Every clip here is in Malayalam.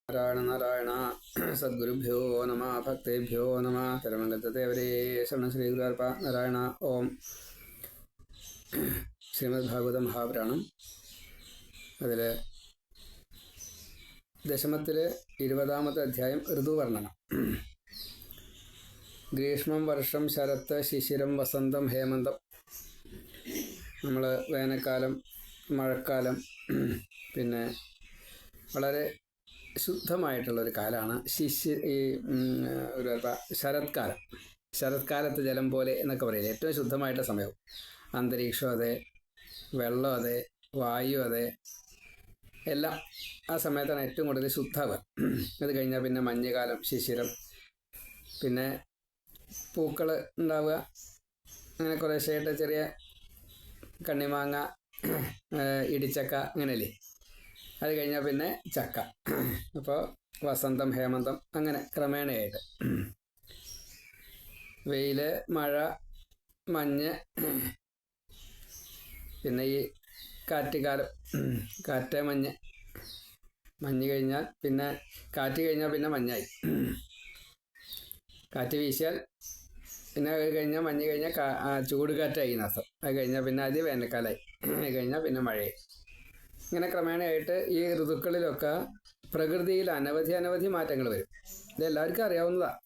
നാരായണ നാരായണ. സദ്ഗുരുഭ്യോ നമ. ഭക്തേഭ്യോ നമ. തിരുമംഗലത്തേവരേ ശരണം. ശ്രീ ഗുരുവാർപ്പ നാരായണ. ഓം. ശ്രീമദ് ഭാഗവത മഹാപുരാണം അതിൽ ദശമത്തിൽ 20-ാമത്തെ അധ്യായം ഋതുവർണ്ണനം. ഗ്രീഷ്മം, വർഷം, ശരത്ത്, ശിശിരം, വസന്തം, ഹേമന്തം. നമ്മൾ വേനൽക്കാലം, മഴക്കാലം, പിന്നെ വളരെ ശുദ്ധമായിട്ടുള്ളൊരു കാലമാണ് ശരത്കാലം. ശരത്കാലത്ത് ജലം പോലെ എന്നൊക്കെ പറയില്ലേ, ഏറ്റവും ശുദ്ധമായിട്ട് സമയവും. അന്തരീക്ഷം അതെ, വെള്ളം അതെ, വായു അതെ, എല്ലാം ആ സമയത്താണ് ഏറ്റവും കൂടുതൽ ശുദ്ധമാവുക. അത് കഴിഞ്ഞാൽ പിന്നെ മഞ്ഞുകാലം, ശിശിരം, പിന്നെ പൂക്കൾ ഉണ്ടാവുക. അങ്ങനെ കുറേശ്ശായിട്ട് ചെറിയ കണ്ണിമാങ്ങ, ഇടിച്ചക്ക, അങ്ങനെയല്ലേ. അത് കഴിഞ്ഞാൽ പിന്നെ ചക്ക. അപ്പോൾ വസന്തം, ഹേമന്തം, അങ്ങനെ ക്രമേണയായിട്ട് വെയിൽ, മഴ, മഞ്ഞ്, പിന്നെ ഈ കാറ്റുകാലം, കാറ്റ്, മഞ്ഞ്. മഞ്ഞ് കഴിഞ്ഞാൽ പിന്നെ കാറ്റ് കഴിഞ്ഞാൽ പിന്നെ മഞ്ഞായി. കാറ്റ് വീശിയാൽ പിന്നെ അത് കഴിഞ്ഞാൽ മഞ്ഞ് കഴിഞ്ഞാൽ ചൂട് കാറ്റായി നാസം. അത് കഴിഞ്ഞാൽ പിന്നെ അത് വേനൽക്കാലമായി. അത് കഴിഞ്ഞാൽ പിന്നെ മഴയായി. ഇങ്ങനെ ക്രമേണയായിട്ട് ഈ ഋതുക്കളിലൊക്കെ പ്രകൃതിയിൽ അനവധി മാറ്റങ്ങൾ വരും. ഇതെല്ലാവർക്കും അറിയാവുന്നതാണ്.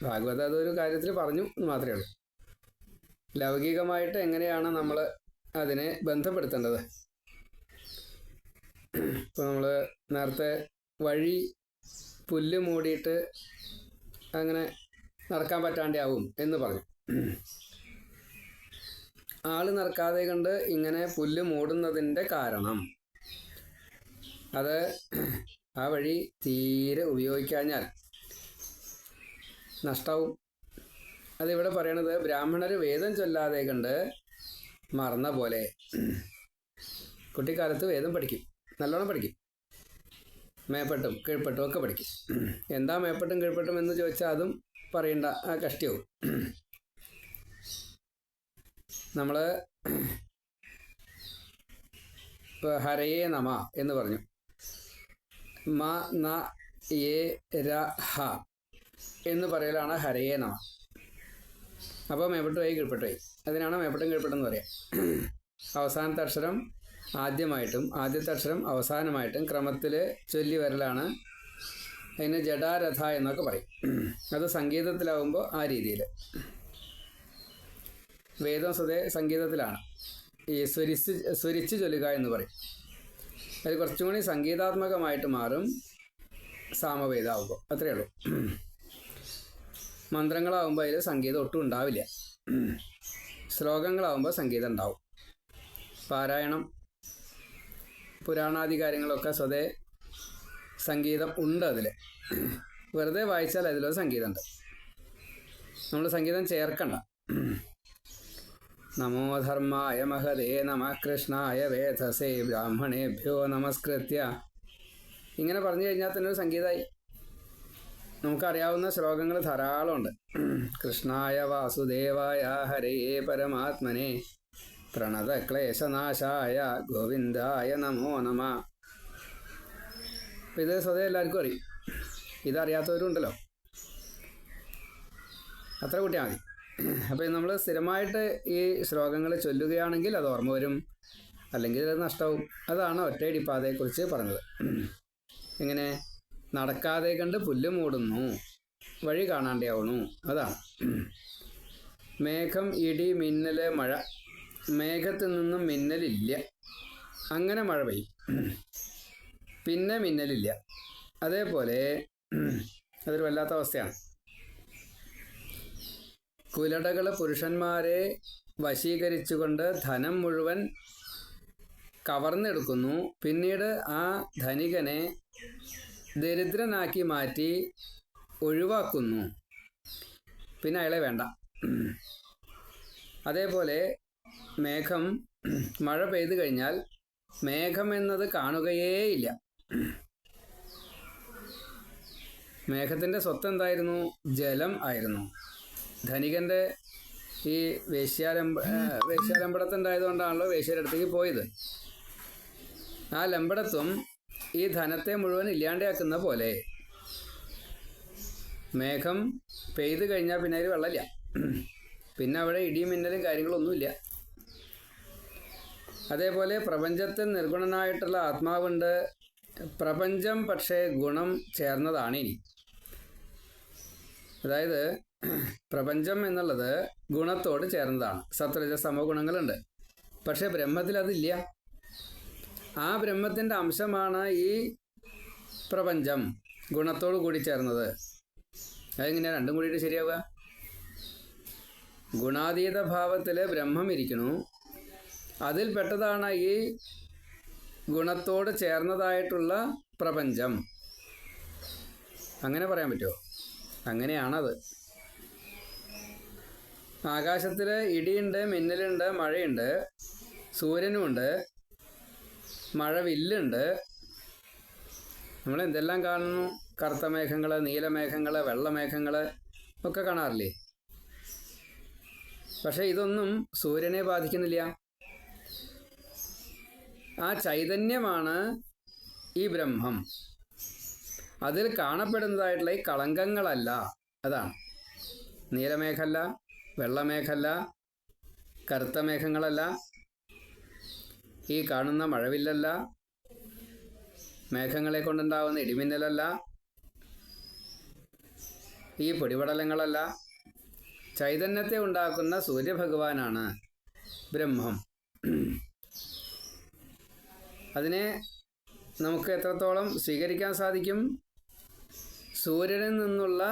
ഭാഗവത അതൊരു കാര്യത്തിൽ പറഞ്ഞു എന്ന് മാത്രമേ ഉള്ളൂ. ലൗകികമായിട്ട് എങ്ങനെയാണ് നമ്മൾ അതിനെ ബന്ധപ്പെടുത്തേണ്ടത്? ഇപ്പോൾ നമ്മൾ നേരത്തെ വഴി പുല്ല് മൂടിയിട്ട് അങ്ങനെ നടക്കാൻ പറ്റാണ്ടാവും എന്ന് പറഞ്ഞു. ആള് നടക്കാതെ കണ്ട് ഇങ്ങനെ പുല്ല് മൂടുന്നതിൻ്റെ കാരണം അത് ആ വഴി തീരെ ഉപയോഗിക്കാഞ്ഞാൽ നഷ്ടാവും. അതിവിടെ പറയണത് ബ്രാഹ്മണർ വേദം ചൊല്ലാതെ കണ്ട് മറന്ന പോലെ. കുട്ടിക്കാലത്ത് വേദം പഠിക്കും, നല്ലോണം പഠിക്കും, മേപ്പെട്ടും കീഴ്പ്പെട്ടും ഒക്കെ പഠിക്കും. എന്താ മേപ്പെട്ടും കീഴ്പ്പെട്ടും എന്ന് ചോദിച്ചാൽ അതും പറയണ്ട, ആ കഷ്ടിയാവും. നമ്മൾ ഇപ്പോൾ ഹരയേ നമ എന്ന് പറഞ്ഞു. മ ന യേ ര ഹ എന്ന് പറയലാണ് ഹരയേ നമ. അപ്പോൾ മേപ്പെട്ടു പോയി കീഴ്പ്പെട്ടു പോയി. അതിനാണ് മേപ്പെട്ടും കീഴ്പ്പെട്ടെന്ന് പറയാം. അവസാനത്തെ അക്ഷരം ആദ്യമായിട്ടും ആദ്യത്തെ അക്ഷരം അവസാനമായിട്ടും ക്രമത്തിൽ ചൊല്ലി വരലാണ്. അതിന് ജഡാരഥ എന്നൊക്കെ പറയും. അത് സംഗീതത്തിലാവുമ്പോൾ ആ രീതിയിൽ. വേദം സ്വതേ സംഗീതത്തിലാണ്. ഈ സ്വരിച്ച് ചൊല്ലുക എന്ന് പറയും. അത് കുറച്ചും കൂടി സംഗീതാത്മകമായിട്ട് മാറും സാമവേദമാവുമ്പോൾ. അത്രയേ ഉള്ളൂ. മന്ത്രങ്ങളാവുമ്പോൾ അതിൽ സംഗീതം ഒട്ടും ഉണ്ടാവില്ല. ശ്ലോകങ്ങളാവുമ്പോൾ സംഗീതം ഉണ്ടാവും. പാരായണം, പുരാണാദി കാര്യങ്ങളൊക്കെ സ്വതേ സംഗീതം ഉണ്ട് അതിൽ. വെറുതെ വായിച്ചാൽ അതിലൊരു സംഗീതമുണ്ട്. നമ്മൾ സംഗീതം ചേർക്കണ്ട. നമോ ധർമായ മഹതേ നമഃ കൃഷ്ണായ വേധസേ ബ്രാഹ്മണേഭ്യോ നമസ്കൃത്യ. ഇങ്ങനെ പറഞ്ഞു കഴിഞ്ഞാൽ തന്നെ ഒരു സംഗീതമായി. നമുക്കറിയാവുന്ന ശ്ലോകങ്ങൾ ധാരാളമുണ്ട്. കൃഷ്ണായ വാസുദേവായ ഹരേ പരമാത്മനെ പ്രണത ക്ലേശനാശായ ഗോവിന്ദായ നമോ നമ. അപ്പം ഇത് സ്വതേ എല്ലാവർക്കും അറിയും. ഇതറിയാത്തവരുണ്ടല്ലോ. അത്ര കൂട്ടിയാൽ മതി. അപ്പം നമ്മൾ സ്ഥിരമായിട്ട് ഈ ശ്ലോകങ്ങൾ ചൊല്ലുകയാണെങ്കിൽ അത് ഓർമ്മ വരും, അല്ലെങ്കിൽ അത് നഷ്ടവും. അതാണ് ഒറ്റയടിപ്പാതയെക്കുറിച്ച് പറഞ്ഞത്. ഇങ്ങനെ നടക്കാതെ കണ്ട് പുല്ല് മൂടുന്നു, വഴി കാണാണ്ടാവണു. അതാണ് മേഘം, ഇടി, മിന്നൽ, മഴ. മേഘത്തിൽ നിന്നും മിന്നലില്ല, അങ്ങനെ മഴ പെയ്യും. പിന്നെ മിന്നലില്ല. അതേപോലെ അതൊരു വല്ലാത്ത അവസ്ഥയാണ്. കുലടകൾ പുരുഷന്മാരെ വശീകരിച്ചുകൊണ്ട് ധനം മുഴുവൻ കവർന്നെടുക്കുന്നു. പിന്നീട് ആ ധനികനെ ദരിദ്രനാക്കി മാറ്റി ഒഴിവാക്കുന്നു. പിന്നെ അയാളെ വേണ്ട. അതേപോലെ മേഘം, മഴ പെയ്തു കഴിഞ്ഞാൽ മേഘം എന്നത് കാണുകയേയില്ല. മേഘത്തിൻ്റെ സ്വത്ത് എന്തായിരുന്നു? ജലം ആയിരുന്നു. ധനികൻ്റെ ഈ വേശ്യാലമ്പടത്തുണ്ടായതുകൊണ്ടാണല്ലോ വേശ്യയുടെ അടുത്തേക്ക് പോയത്. ആ ലമ്പടത്വം ഈ ധനത്തെ മുഴുവൻ ഇല്ലാണ്ടാക്കുന്ന പോലെ മേഘം പെയ്ത് കഴിഞ്ഞാൽ പിന്നെ അതിൽ വെള്ളമില്ല, പിന്നെ അവിടെ ഇടിയും മിന്നലും കാര്യങ്ങളൊന്നുമില്ല. അതേപോലെ പ്രപഞ്ചത്തിൽ നിർഗുണനായിട്ടുള്ള ആത്മാവുണ്ട്. പ്രപഞ്ചം പക്ഷേ ഗുണം ചേർന്നതാണ്. ഇനി അതായത് പ്രപഞ്ചം എന്നുള്ളത് ഗുണത്തോട് ചേർന്നതാണ്. സത്വരജസ്തമോ ഗുണങ്ങളുണ്ട്. പക്ഷേ ബ്രഹ്മത്തിൽ അതില്ല. ആ ബ്രഹ്മത്തിൻ്റെ അംശമാണ് ഈ പ്രപഞ്ചം ഗുണത്തോട് കൂടി ചേർന്നത്. അതെങ്ങനെയാണ് രണ്ടും കൂടിയിട്ട് ശരിയാവുക? ഗുണാതീത ഭാവത്തിൽ ബ്രഹ്മം ഇരിക്കുന്നു, അതിൽ പെട്ടതാണ് ഈ ഗുണത്തോട് ചേർന്നതായിട്ടുള്ള പ്രപഞ്ചം. അങ്ങനെ പറയാൻ പറ്റുമോ? അങ്ങനെയാണത്. ആകാശത്തിൽ ഇടിയുണ്ട്, മിന്നലുണ്ട്, മഴയുണ്ട്, സൂര്യനുമുണ്ട്, മഴവില്ലുണ്ട്. നമ്മൾ എന്തെല്ലാം കാണുന്നു? കറുത്ത മേഘങ്ങൾ, നീലമേഘങ്ങൾ, വെള്ളമേഘങ്ങൾ ഒക്കെ കാണാറില്ലേ? പക്ഷെ ഇതൊന്നും സൂര്യനെ ബാധിക്കുന്നില്ല. ആ ചൈതന്യമാണ് ഈ ബ്രഹ്മം. അതിൽ കാണപ്പെടുന്നതായിട്ടുള്ള ഈ കളങ്കങ്ങളല്ല. അതാണ് നീലമേഘമല്ല, വെള്ളമേഘമല്ല, കറുത്ത മേഘങ്ങളല്ല, ഈ കാണുന്ന മഴവില്ലല്ല, മേഘങ്ങളെ കൊണ്ടുണ്ടാവുന്ന ഇടിമിന്നലല്ല, ഈ പൊടിപടലങ്ങളല്ല. ചൈതന്യത്തെ ഉണ്ടാക്കുന്ന സൂര്യഭഗവാനാണ് ബ്രഹ്മം. അതിനെ നമുക്ക് എത്രത്തോളം സ്വീകരിക്കാൻ സാധിക്കും? സൂര്യനിൽ നിന്നുള്ള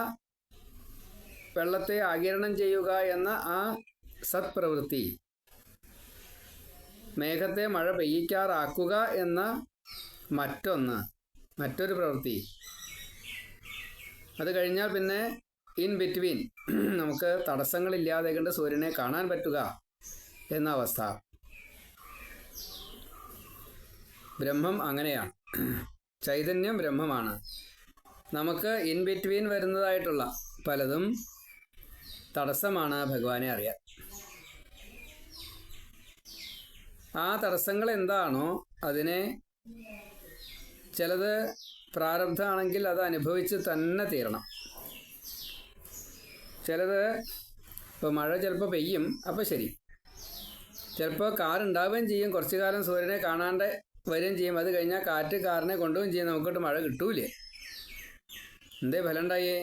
വെള്ളത്തെ ആഗിരണം ചെയ്യുക എന്ന ആ സത്പ്രവൃത്തി, മേഘത്തെ മഴ പെയ്യിക്കാറാക്കുക എന്ന മറ്റൊരു പ്രവൃത്തി, അത് കഴിഞ്ഞാൽ പിന്നെ ഇൻ ബിറ്റ്വീൻ നമുക്ക് തടസ്സങ്ങളില്ലാതെ കൊണ്ട് സൂര്യനെ കാണാൻ പറ്റുക എന്ന അവസ്ഥ. ബ്രഹ്മം അങ്ങനെയാണ്. ചൈതന്യം ബ്രഹ്മമാണ്. നമുക്ക് ഇൻ ബിറ്റ്വീൻ വരുന്നതായിട്ടുള്ള പലതും തടസ്സമാണ് ഭഗവാനെ അറിയാൻ. ആ തടസ്സങ്ങൾ എന്താണോ അതിനെ ചിലത് പ്രാരബ്ധമാണെങ്കിൽ അത് അനുഭവിച്ച് തന്നെ തീരണം. ചിലത് ഇപ്പോൾ മഴ ചിലപ്പോൾ പെയ്യും, അപ്പോൾ ശരി. ചിലപ്പോൾ കാറുണ്ടാവുകയും ചെയ്യും, കുറച്ചു കാലം സൂര്യനെ കാണാണ്ട് വരികയും ചെയ്യും. അത് കഴിഞ്ഞാൽ കാറ്റ് കാറിനെ കൊണ്ടുപോവുകയും ചെയ്യും, നമുക്കിട്ട് മഴ കിട്ടൂലേ? എന്തേ ഫലം ഉണ്ടായേ?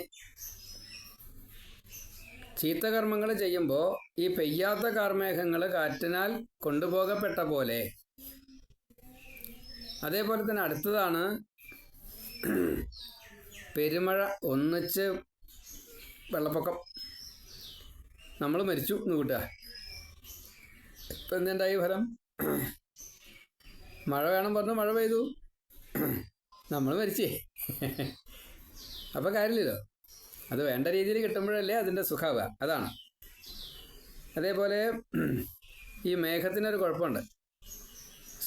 ചീത്തകർമ്മങ്ങൾ ചെയ്യുമ്പോൾ ഈ പെയ്യാത്ത കാർമേഘങ്ങൾ കാറ്റിനാൽ കൊണ്ടുപോകപ്പെട്ട പോലെ. അതേപോലെ തന്നെ അടുത്തതാണ് പെരുമഴ, ഒന്നിച്ച് വെള്ളപ്പൊക്കം. നമ്മൾ മരിച്ചു എന്ന് കൂട്ടുക. ഇപ്പം എന്തുണ്ടായി ഫലം? മഴ വേണം പറഞ്ഞു മഴ പെയ്തു, നമ്മൾ മരിച്ചേ. അപ്പം കാര്യമില്ലല്ലോ. അത് വേണ്ട രീതിയിൽ കിട്ടുമ്പോഴല്ലേ അതിൻ്റെ സുഖാവുക. അതാണ്. അതേപോലെ ഈ മേഘത്തിനൊരു കുഴപ്പമുണ്ട്,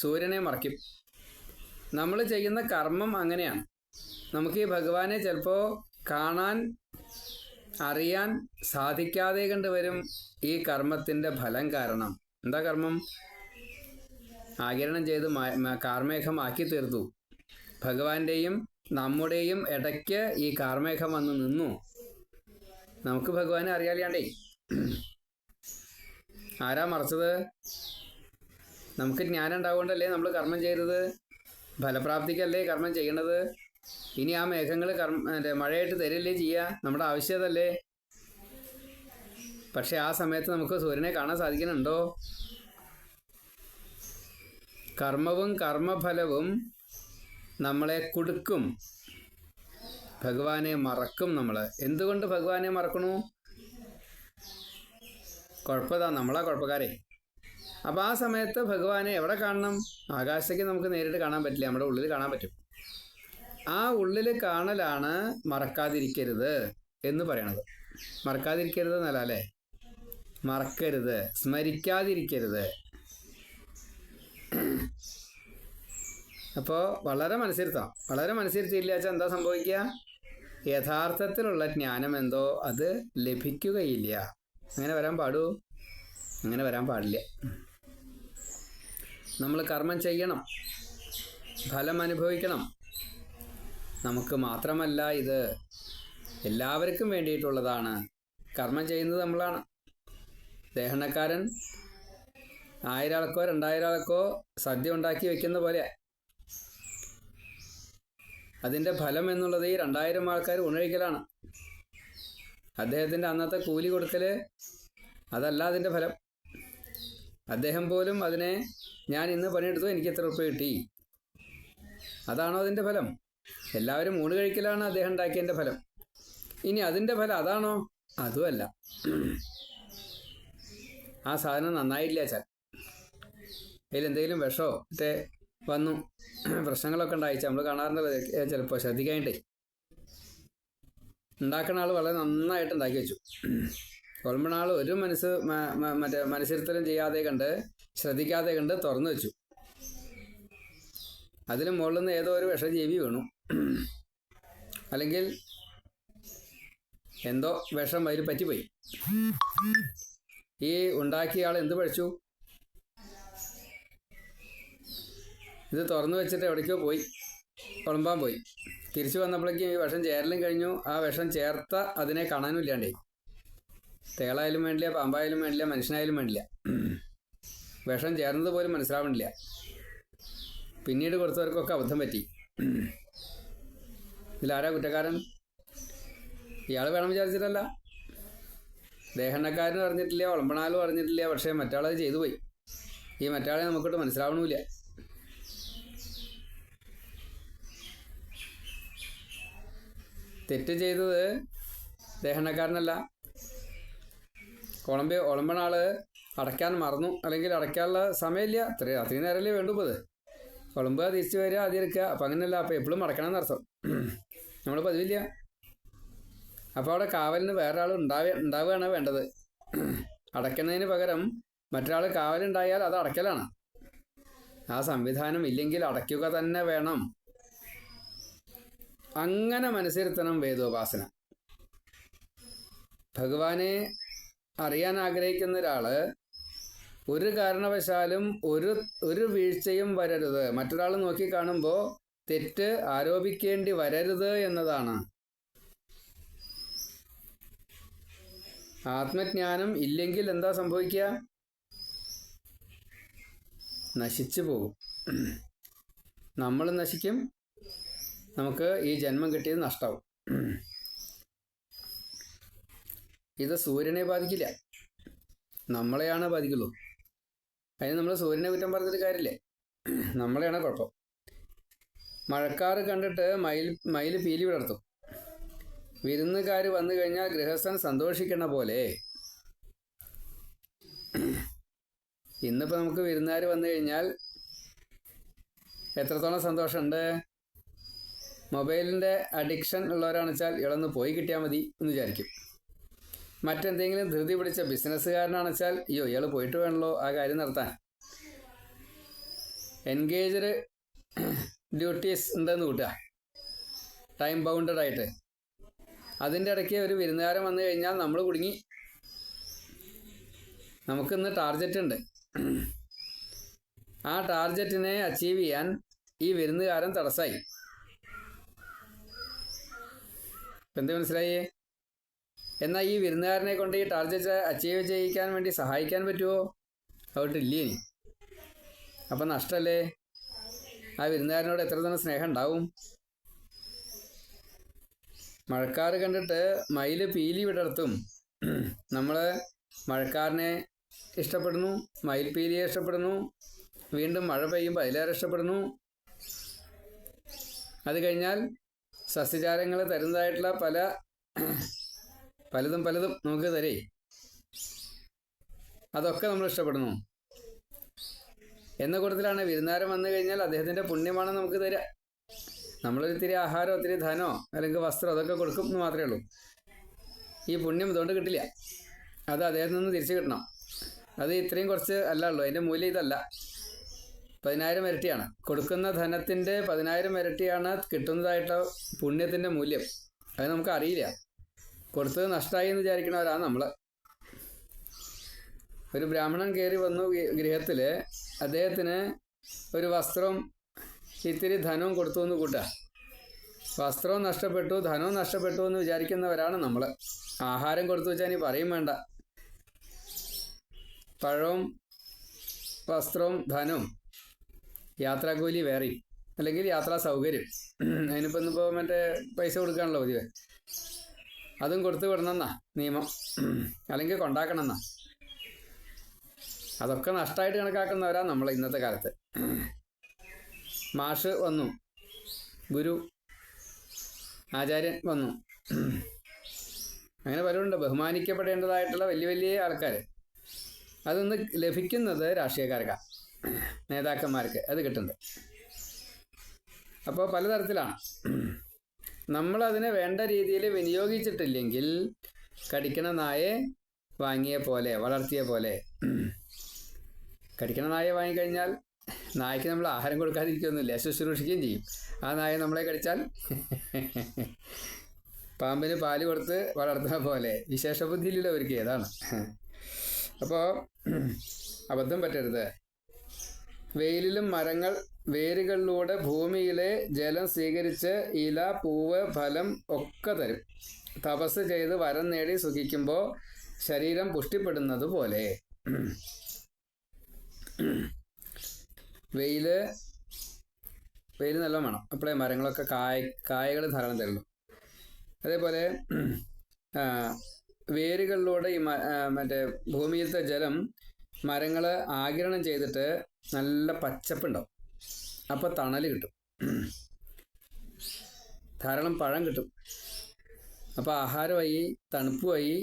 സൂര്യനെ മറയ്ക്കും. നമ്മൾ ചെയ്യുന്ന കർമ്മം അങ്ങനെയാണ്. നമുക്ക് ഈ ഭഗവാനെ ചിലപ്പോൾ കാണാൻ അറിയാൻ സാധിക്കാതെ കണ്ടുവരും ഈ കർമ്മത്തിൻ്റെ ഫലം കാരണം. എന്താ കർമ്മം? ആകിരണം ചെയ്ത് കാർമേഘമാക്കി തീർത്തു. ഭഗവാന്റെയും നമ്മുടെയും ഇടയ്ക്ക് ഈ കാർമേഘം വന്ന് നിന്നു. നമുക്ക് ഭഗവാനെ അറിയാലിയാണ്ടേ. ആരാ മറച്ചത്? നമുക്ക് ജ്ഞാനം ഉണ്ടാവുകൊണ്ടല്ലേ നമ്മൾ കർമ്മം ചെയ്തത്. ഫലപ്രാപ്തിക്കല്ലേ കർമ്മം ചെയ്യേണ്ടത്. ഇനി ആ മേഘങ്ങൾ മഴയായിട്ട് തരില്ലേ ചെയ്യുക, നമ്മുടെ ആവശ്യമതല്ലേ. പക്ഷെ ആ സമയത്ത് നമുക്ക് സൂര്യനെ കാണാൻ സാധിക്കുന്നുണ്ടോ? കർമ്മവും കർമ്മഫലവും നമ്മളെ കുടുക്കും, ഭഗവാനെ മറക്കും. നമ്മൾ എന്തുകൊണ്ട് ഭഗവാനെ മറക്കണു? കുഴപ്പതാ, നമ്മളാ കുഴപ്പക്കാരെ. അപ്പം ആ സമയത്ത് ഭഗവാനെ എവിടെ കാണണം? ആകാശത്തേക്ക് നമുക്ക് നേരിട്ട് കാണാൻ പറ്റില്ല, നമ്മുടെ ഉള്ളിൽ കാണാൻ പറ്റും. ആ ഉള്ളിൽ കാണലാണ് മറക്കാതിരിക്കരുത് എന്ന് പറയണത്. മറക്കാതിരിക്കരുത് എന്നല്ല അല്ലേ, മറക്കരുത്, സ്മരിക്കാതിരിക്കരുത്. അപ്പോൾ വളരെ മനസ്സിരുത്താം. വളരെ മനസ്സിരുത്തിയില്ല വെച്ചാൽ എന്താ സംഭവിക്കുക? യഥാർത്ഥത്തിലുള്ള ജ്ഞാനം എന്തോ അത് ലഭിക്കുകയില്ല. അങ്ങനെ വരാൻ പാടുമോ? അങ്ങനെ വരാൻ പാടില്ല. നമ്മൾ കർമ്മം ചെയ്യണം, ഫലം അനുഭവിക്കണം. നമുക്ക് മാത്രമല്ല, ഇത് എല്ലാവർക്കും വേണ്ടിയിട്ടുള്ളതാണ്. കർമ്മം ചെയ്യുന്നത് നമ്മളാണ്. ദേഹണക്കാരൻ 1000 ആൾക്കോ 2000 ആൾക്കോ സദ്യ ഉണ്ടാക്കി വെക്കുന്ന പോലെ അതിൻ്റെ ഫലം എന്നുള്ളത് ഈ 2000 ആൾക്കാർ ഉണഴിക്കലാണ്. അദ്ദേഹത്തിൻ്റെ അന്നത്തെ കൂലി കൊടുക്കൽ അതല്ല അതിൻ്റെ ഫലം. അദ്ദേഹം പോലും അതിനെ ഞാൻ ഇന്ന് പണിയെടുത്തു, എനിക്ക് എത്ര ഉറുപ്പിക കിട്ടി, അതാണോ അതിൻ്റെ ഫലം? എല്ലാവരും ഊണ് കഴിക്കലാണ് അദ്ദേഹം ഉണ്ടാക്കിയതിൻ്റെ ഫലം. ഇനി അതിൻ്റെ ഫലം അതാണോ? അതുമല്ല. ആ സാധനം നന്നായില്ല വെച്ചാൽ അതിലെന്തെങ്കിലും വിഷമോ മറ്റേ വന്നു പ്രശ്നങ്ങളൊക്കെ ഉണ്ടായിച്ച നമ്മൾ കാണാറുണ്ടല്ലോ ചിലപ്പോൾ ശ്രദ്ധിക്കാനിട്ടേ. ഉണ്ടാക്കുന്ന ആൾ വളരെ നന്നായിട്ട് ഉണ്ടാക്കി വെച്ചു, കൊളമ്പണ ആൾ ഒരു മറ്റേ മനസ്സിരുത്തലും ചെയ്യാതെ കണ്ട് ശ്രദ്ധിക്കാതെ കണ്ട് തുറന്നു വെച്ചു. അതിന് മുകളിൽ നിന്ന് ഏതോ ഒരു വിഷജീവി വീണു, അല്ലെങ്കിൽ എന്തോ വിഷം അതിൽ പറ്റിപ്പോയി. ഈ ഉണ്ടാക്കിയ ആൾ എന്ത് പഠിച്ചു? ഇത് തുറന്നു വെച്ചിട്ട് എവിടേക്കോ പോയി, കുളമ്പാൻ പോയി. തിരിച്ചു വന്നപ്പോഴേക്കും ഈ വിഷം ചേരലും കഴിഞ്ഞു. ആ വിഷം ചേർത്ത അതിനെ കാണാനും ഇല്ലാണ്ടേ. തേളായാലും വേണ്ടില്ല, പാമ്പായാലും വേണ്ടില്ല, മനുഷ്യനായാലും വേണ്ടില്ല, വിഷം ചേർന്നത് പോലും മനസ്സിലാവണില്ല. പിന്നീട് കൊടുത്തവർക്കൊക്കെ അബദ്ധം പറ്റി. ഇതിലാരാ കുറ്റക്കാരൻ? ഇയാൾ വേണം വിചാരിച്ചിട്ടല്ല, ദേഹണ്ണക്കാരനും അറിഞ്ഞിട്ടില്ല, വിളമ്പണാലും അറിഞ്ഞിട്ടില്ല. പക്ഷേ മറ്റാളത് ചെയ്തു പോയി. ഈ മറ്റാളെ നമുക്കിട്ട് മനസ്സിലാവണമില്ല. തെറ്റ് ചെയ്തത് ദേഹണ്ണക്കാരനല്ല, ഒളമ്പണ ആള് അടയ്ക്കാൻ മറന്നു, അല്ലെങ്കിൽ അടയ്ക്കാനുള്ള സമയമില്ല. അത്രയും നേരമല്ലേ വേണ്ടു. ഇപ്പോൾ ഒളമ്പുക, തിരിച്ചു വരിക, അതിരിക്കുക. അപ്പം അങ്ങനെയല്ല. അപ്പം എപ്പോഴും അടയ്ക്കണം എന്നർത്ഥം. നമ്മൾ പതിവില്ല. അപ്പോൾ അവിടെ കാവലിന് വേറെ ആൾ ഉണ്ടാവുകയാണ് വേണ്ടത്. അടയ്ക്കുന്നതിന് പകരം മറ്റൊരാൾ കാവലുണ്ടായാൽ അത് അടയ്ക്കലാണ്. ആ സംവിധാനം ഇല്ലെങ്കിൽ അടയ്ക്കുക തന്നെ വേണം. അങ്ങനെ മനസ്സിരുത്തണം വേദോപാസന. ഭഗവാനെ അറിയാൻ ആഗ്രഹിക്കുന്ന ഒരാള് ഒരു കാരണവശാലും ഒരു വീഴ്ചയും വരരുത്. മറ്റൊരാൾ നോക്കി കാണുമ്പോൾ തെറ്റ് ആരോപിക്കേണ്ടി വരരുത് എന്നതാണ്. ആത്മജ്ഞാനം ഇല്ലെങ്കിൽ എന്താ സംഭവിക്കുക? നശിച്ചു പോകും. നമ്മൾ നശിക്കും, നമുക്ക് ഈ ജന്മം കിട്ടിയത് നഷ്ടമാവും. ഇത് സൂര്യനെ ബാധിക്കില്ല, നമ്മളെയാണ് ബാധിക്കുള്ളൂ. അതിന് നമ്മൾ സൂര്യനെ കുറ്റം പറഞ്ഞിട്ട് കാര്യമില്ലേ, നമ്മളെയാണ് കുഴപ്പം. മഴക്കാറ് കണ്ടിട്ട് മയിൽ പീലി വിടർത്തും. വിരുന്നുകാർ വന്നു കഴിഞ്ഞാൽ ഗൃഹസ്ഥൻ സന്തോഷിക്കണ പോലെ ഇന്നിപ്പോൾ നമുക്ക് വിരുന്നുകാർ വന്നു കഴിഞ്ഞാൽ എത്രത്തോളം സന്തോഷമുണ്ട്. മൊബൈലിൻ്റെ അഡിക്ഷൻ ഉള്ളവരാണെന്ന് വെച്ചാൽ ഇളന്ന് പോയി കിട്ടിയാൽ മതി എന്ന് വിചാരിക്കും. മറ്റെന്തെങ്കിലും ധൃതി പിടിച്ച ബിസിനസ്സുകാരനാണെന്ന് വെച്ചാൽ അയ്യോ ഇയാൾ പോയിട്ട് വേണമല്ലോ ആ കാര്യം നടത്താൻ. എൻഗേജ്ഡ് ഡ്യൂട്ടീസ് ഉണ്ടെന്ന് കൂട്ടുക, ടൈം ബൗണ്ടഡ് ആയിട്ട്. അതിൻ്റെ ഇടയ്ക്ക് ഒരു വിരുന്നുകാരൻ വന്നു കഴിഞ്ഞാൽ നമ്മൾ കുടുങ്ങി. നമുക്കിന്ന് ടാർഗറ്റ് ഉണ്ട്. ആ ടാർഗറ്റിനെ അച്ചീവ് ചെയ്യാൻ ഈ വിരുന്നുകാരൻ തടസ്സമായി. എന്ത് മനസ്സിലായേ? എന്നാൽ ഈ വിരുന്നുകാരനെ കൊണ്ട് ഈ ടാർഗറ്റ് അച്ചീവ് ചെയ്യിക്കാൻ വേണ്ടി സഹായിക്കാൻ പറ്റുമോ? അവിട്ടില്ലേ. അപ്പം നഷ്ടമല്ലേ? ആ വിരുന്നുകാരനോട് എത്ര തന്നെ സ്നേഹം ഉണ്ടാവും. മഴക്കാറ് കണ്ടിട്ട് മയിൽ പീലി വിടർത്തും. നമ്മൾ മഴക്കാരനെ ഇഷ്ടപ്പെടുന്നു, മയിൽ പീലിയെ ഇഷ്ടപ്പെടുന്നു, വീണ്ടും മഴ പെയ്യുമ്പോൾ അതിലേറെ ഇഷ്ടപ്പെടുന്നു. അത് കഴിഞ്ഞാൽ സസ്യജാലങ്ങൾ തരുന്നതായിട്ടുള്ള പലതും നമുക്ക് തരേ, അതൊക്കെ നമ്മൾ ഇഷ്ടപ്പെടുന്നു. എന്ന കൂട്ടത്തിലാണ് വിരുന്നുകാരൻ വന്നു കഴിഞ്ഞാൽ അദ്ദേഹത്തിൻ്റെ പുണ്യമാണ് നമുക്ക് തരിക. നമ്മളൊരിത്തിരി ആഹാരം, ഒത്തിരി ധനോ അല്ലെങ്കിൽ വസ്ത്രം അതൊക്കെ കൊടുക്കും എന്ന് മാത്രമേ ഉള്ളൂ. ഈ പുണ്യം ഇതുകൊണ്ട് കിട്ടില്ല, അത് അദ്ദേഹത്തിൽ നിന്ന് തിരിച്ചു കിട്ടണം. അത് ഇത്രയും കുറച്ച് അല്ല ഉള്ളൂ, അതിൻ്റെ മൂല്യം ഇതല്ല. 10,000 ഇരട്ടിയാണ്. കൊടുക്കുന്ന ധനത്തിൻ്റെ 10,000 ഇരട്ടിയാണ് കിട്ടുന്നതായിട്ടുള്ള പുണ്യത്തിൻ്റെ മൂല്യം. അത് നമുക്ക് അറിയില്ല. കൊടുത്തത് നഷ്ടമായി എന്ന് വിചാരിക്കണവരാണ് നമ്മൾ. ഒരു ബ്രാഹ്മണൻ കയറി വന്നു ഗൃഹത്തിൽ, അദ്ദേഹത്തിന് ഒരു വസ്ത്രവും ഇത്തിരി ധനവും കൊടുത്തു എന്ന് കൂട്ടുക. വസ്ത്രവും നഷ്ടപ്പെട്ടു, ധനവും നഷ്ടപ്പെട്ടു എന്ന് വിചാരിക്കുന്നവരാണ് നമ്മൾ. ആഹാരം കൊടുത്തു വെച്ചാൽ ഇനി പറയും വേണ്ട. പഴവും വസ്ത്രവും ധനവും യാത്രാക്കൂലി വേറെ, അല്ലെങ്കിൽ യാത്രാ സൗകര്യം. അതിനിപ്പോൾ ഇന്നിപ്പോൾ മറ്റേ പൈസ കൊടുക്കാണല്ലോ പതിവ്. അതും കൊടുത്തു വിടണമെന്നാ നിയമം, അല്ലെങ്കിൽ കൊണ്ടാക്കണമെന്നാ. അതൊക്കെ നഷ്ടമായിട്ട് കണക്കാക്കുന്നവരാ നമ്മൾ ഇന്നത്തെ കാലത്ത്. മാഷ് വന്നു, ഗുരു ആചാര്യൻ വന്നു, അങ്ങനെ പലരുണ്ട്. ബഹുമാനിക്കപ്പെടേണ്ടതായിട്ടുള്ള വലിയ വലിയ ആൾക്കാർ. അതൊന്ന് ലഭിക്കുന്നത് രാഷ്ട്രീയക്കാർക്കാണ്, നേതാക്കന്മാർക്ക് അത് കിട്ടുന്നത്. അപ്പോൾ പലതരത്തിലാണ്. നമ്മളതിനെ വേണ്ട രീതിയിൽ വിനിയോഗിച്ചിട്ടില്ലെങ്കിൽ കടിക്കണ നായെ വാങ്ങിയ പോലെ, വളർത്തിയ പോലെ. കടിക്കണ നായെ വാങ്ങിക്കഴിഞ്ഞാൽ നായ്ക്ക് നമ്മൾ ആഹാരം കൊടുക്കാതിരിക്കുകയൊന്നുമില്ല, ശുശ്രൂഷിക്കുകയും ചെയ്യും. ആ നായ നമ്മളെ കടിച്ചാൽ പാമ്പിന് പാല് കൊടുത്ത് വളർത്തുന്ന പോലെ. വിശേഷ ബുദ്ധിയില്ലല്ലോ അവർക്ക്. ഏതാണ്. അപ്പോൾ അബദ്ധം പറ്റരുത്. വെയിലിലും മരങ്ങൾ വേരുകളിലൂടെ ഭൂമിയിലെ ജലം സ്വീകരിച്ച് ഇല, പൂവ്, ഫലം ഒക്കെ തരും. തപസ് ചെയ്ത് വരം നേടി സുഖിക്കുമ്പോൾ ശരീരം പുഷ്ടിപ്പെടുന്നത് പോലെ. വെയിൽ നല്ല വേണം, അപ്പോഴേ മരങ്ങളൊക്കെ കായകൾ ധാരാളം തരുള്ളൂ. അതേപോലെ വേരുകളിലൂടെ ഈ മറ്റേ ഭൂമിയിലത്തെ ജലം മരങ്ങൾ ആഗിരണം ചെയ്തിട്ട് നല്ല പച്ചപ്പുണ്ടാവും. അപ്പോൾ തണൽ കിട്ടും, ധാരാളം പഴം കിട്ടും. അപ്പോൾ ആഹാരമായി, തണുപ്പുമായി.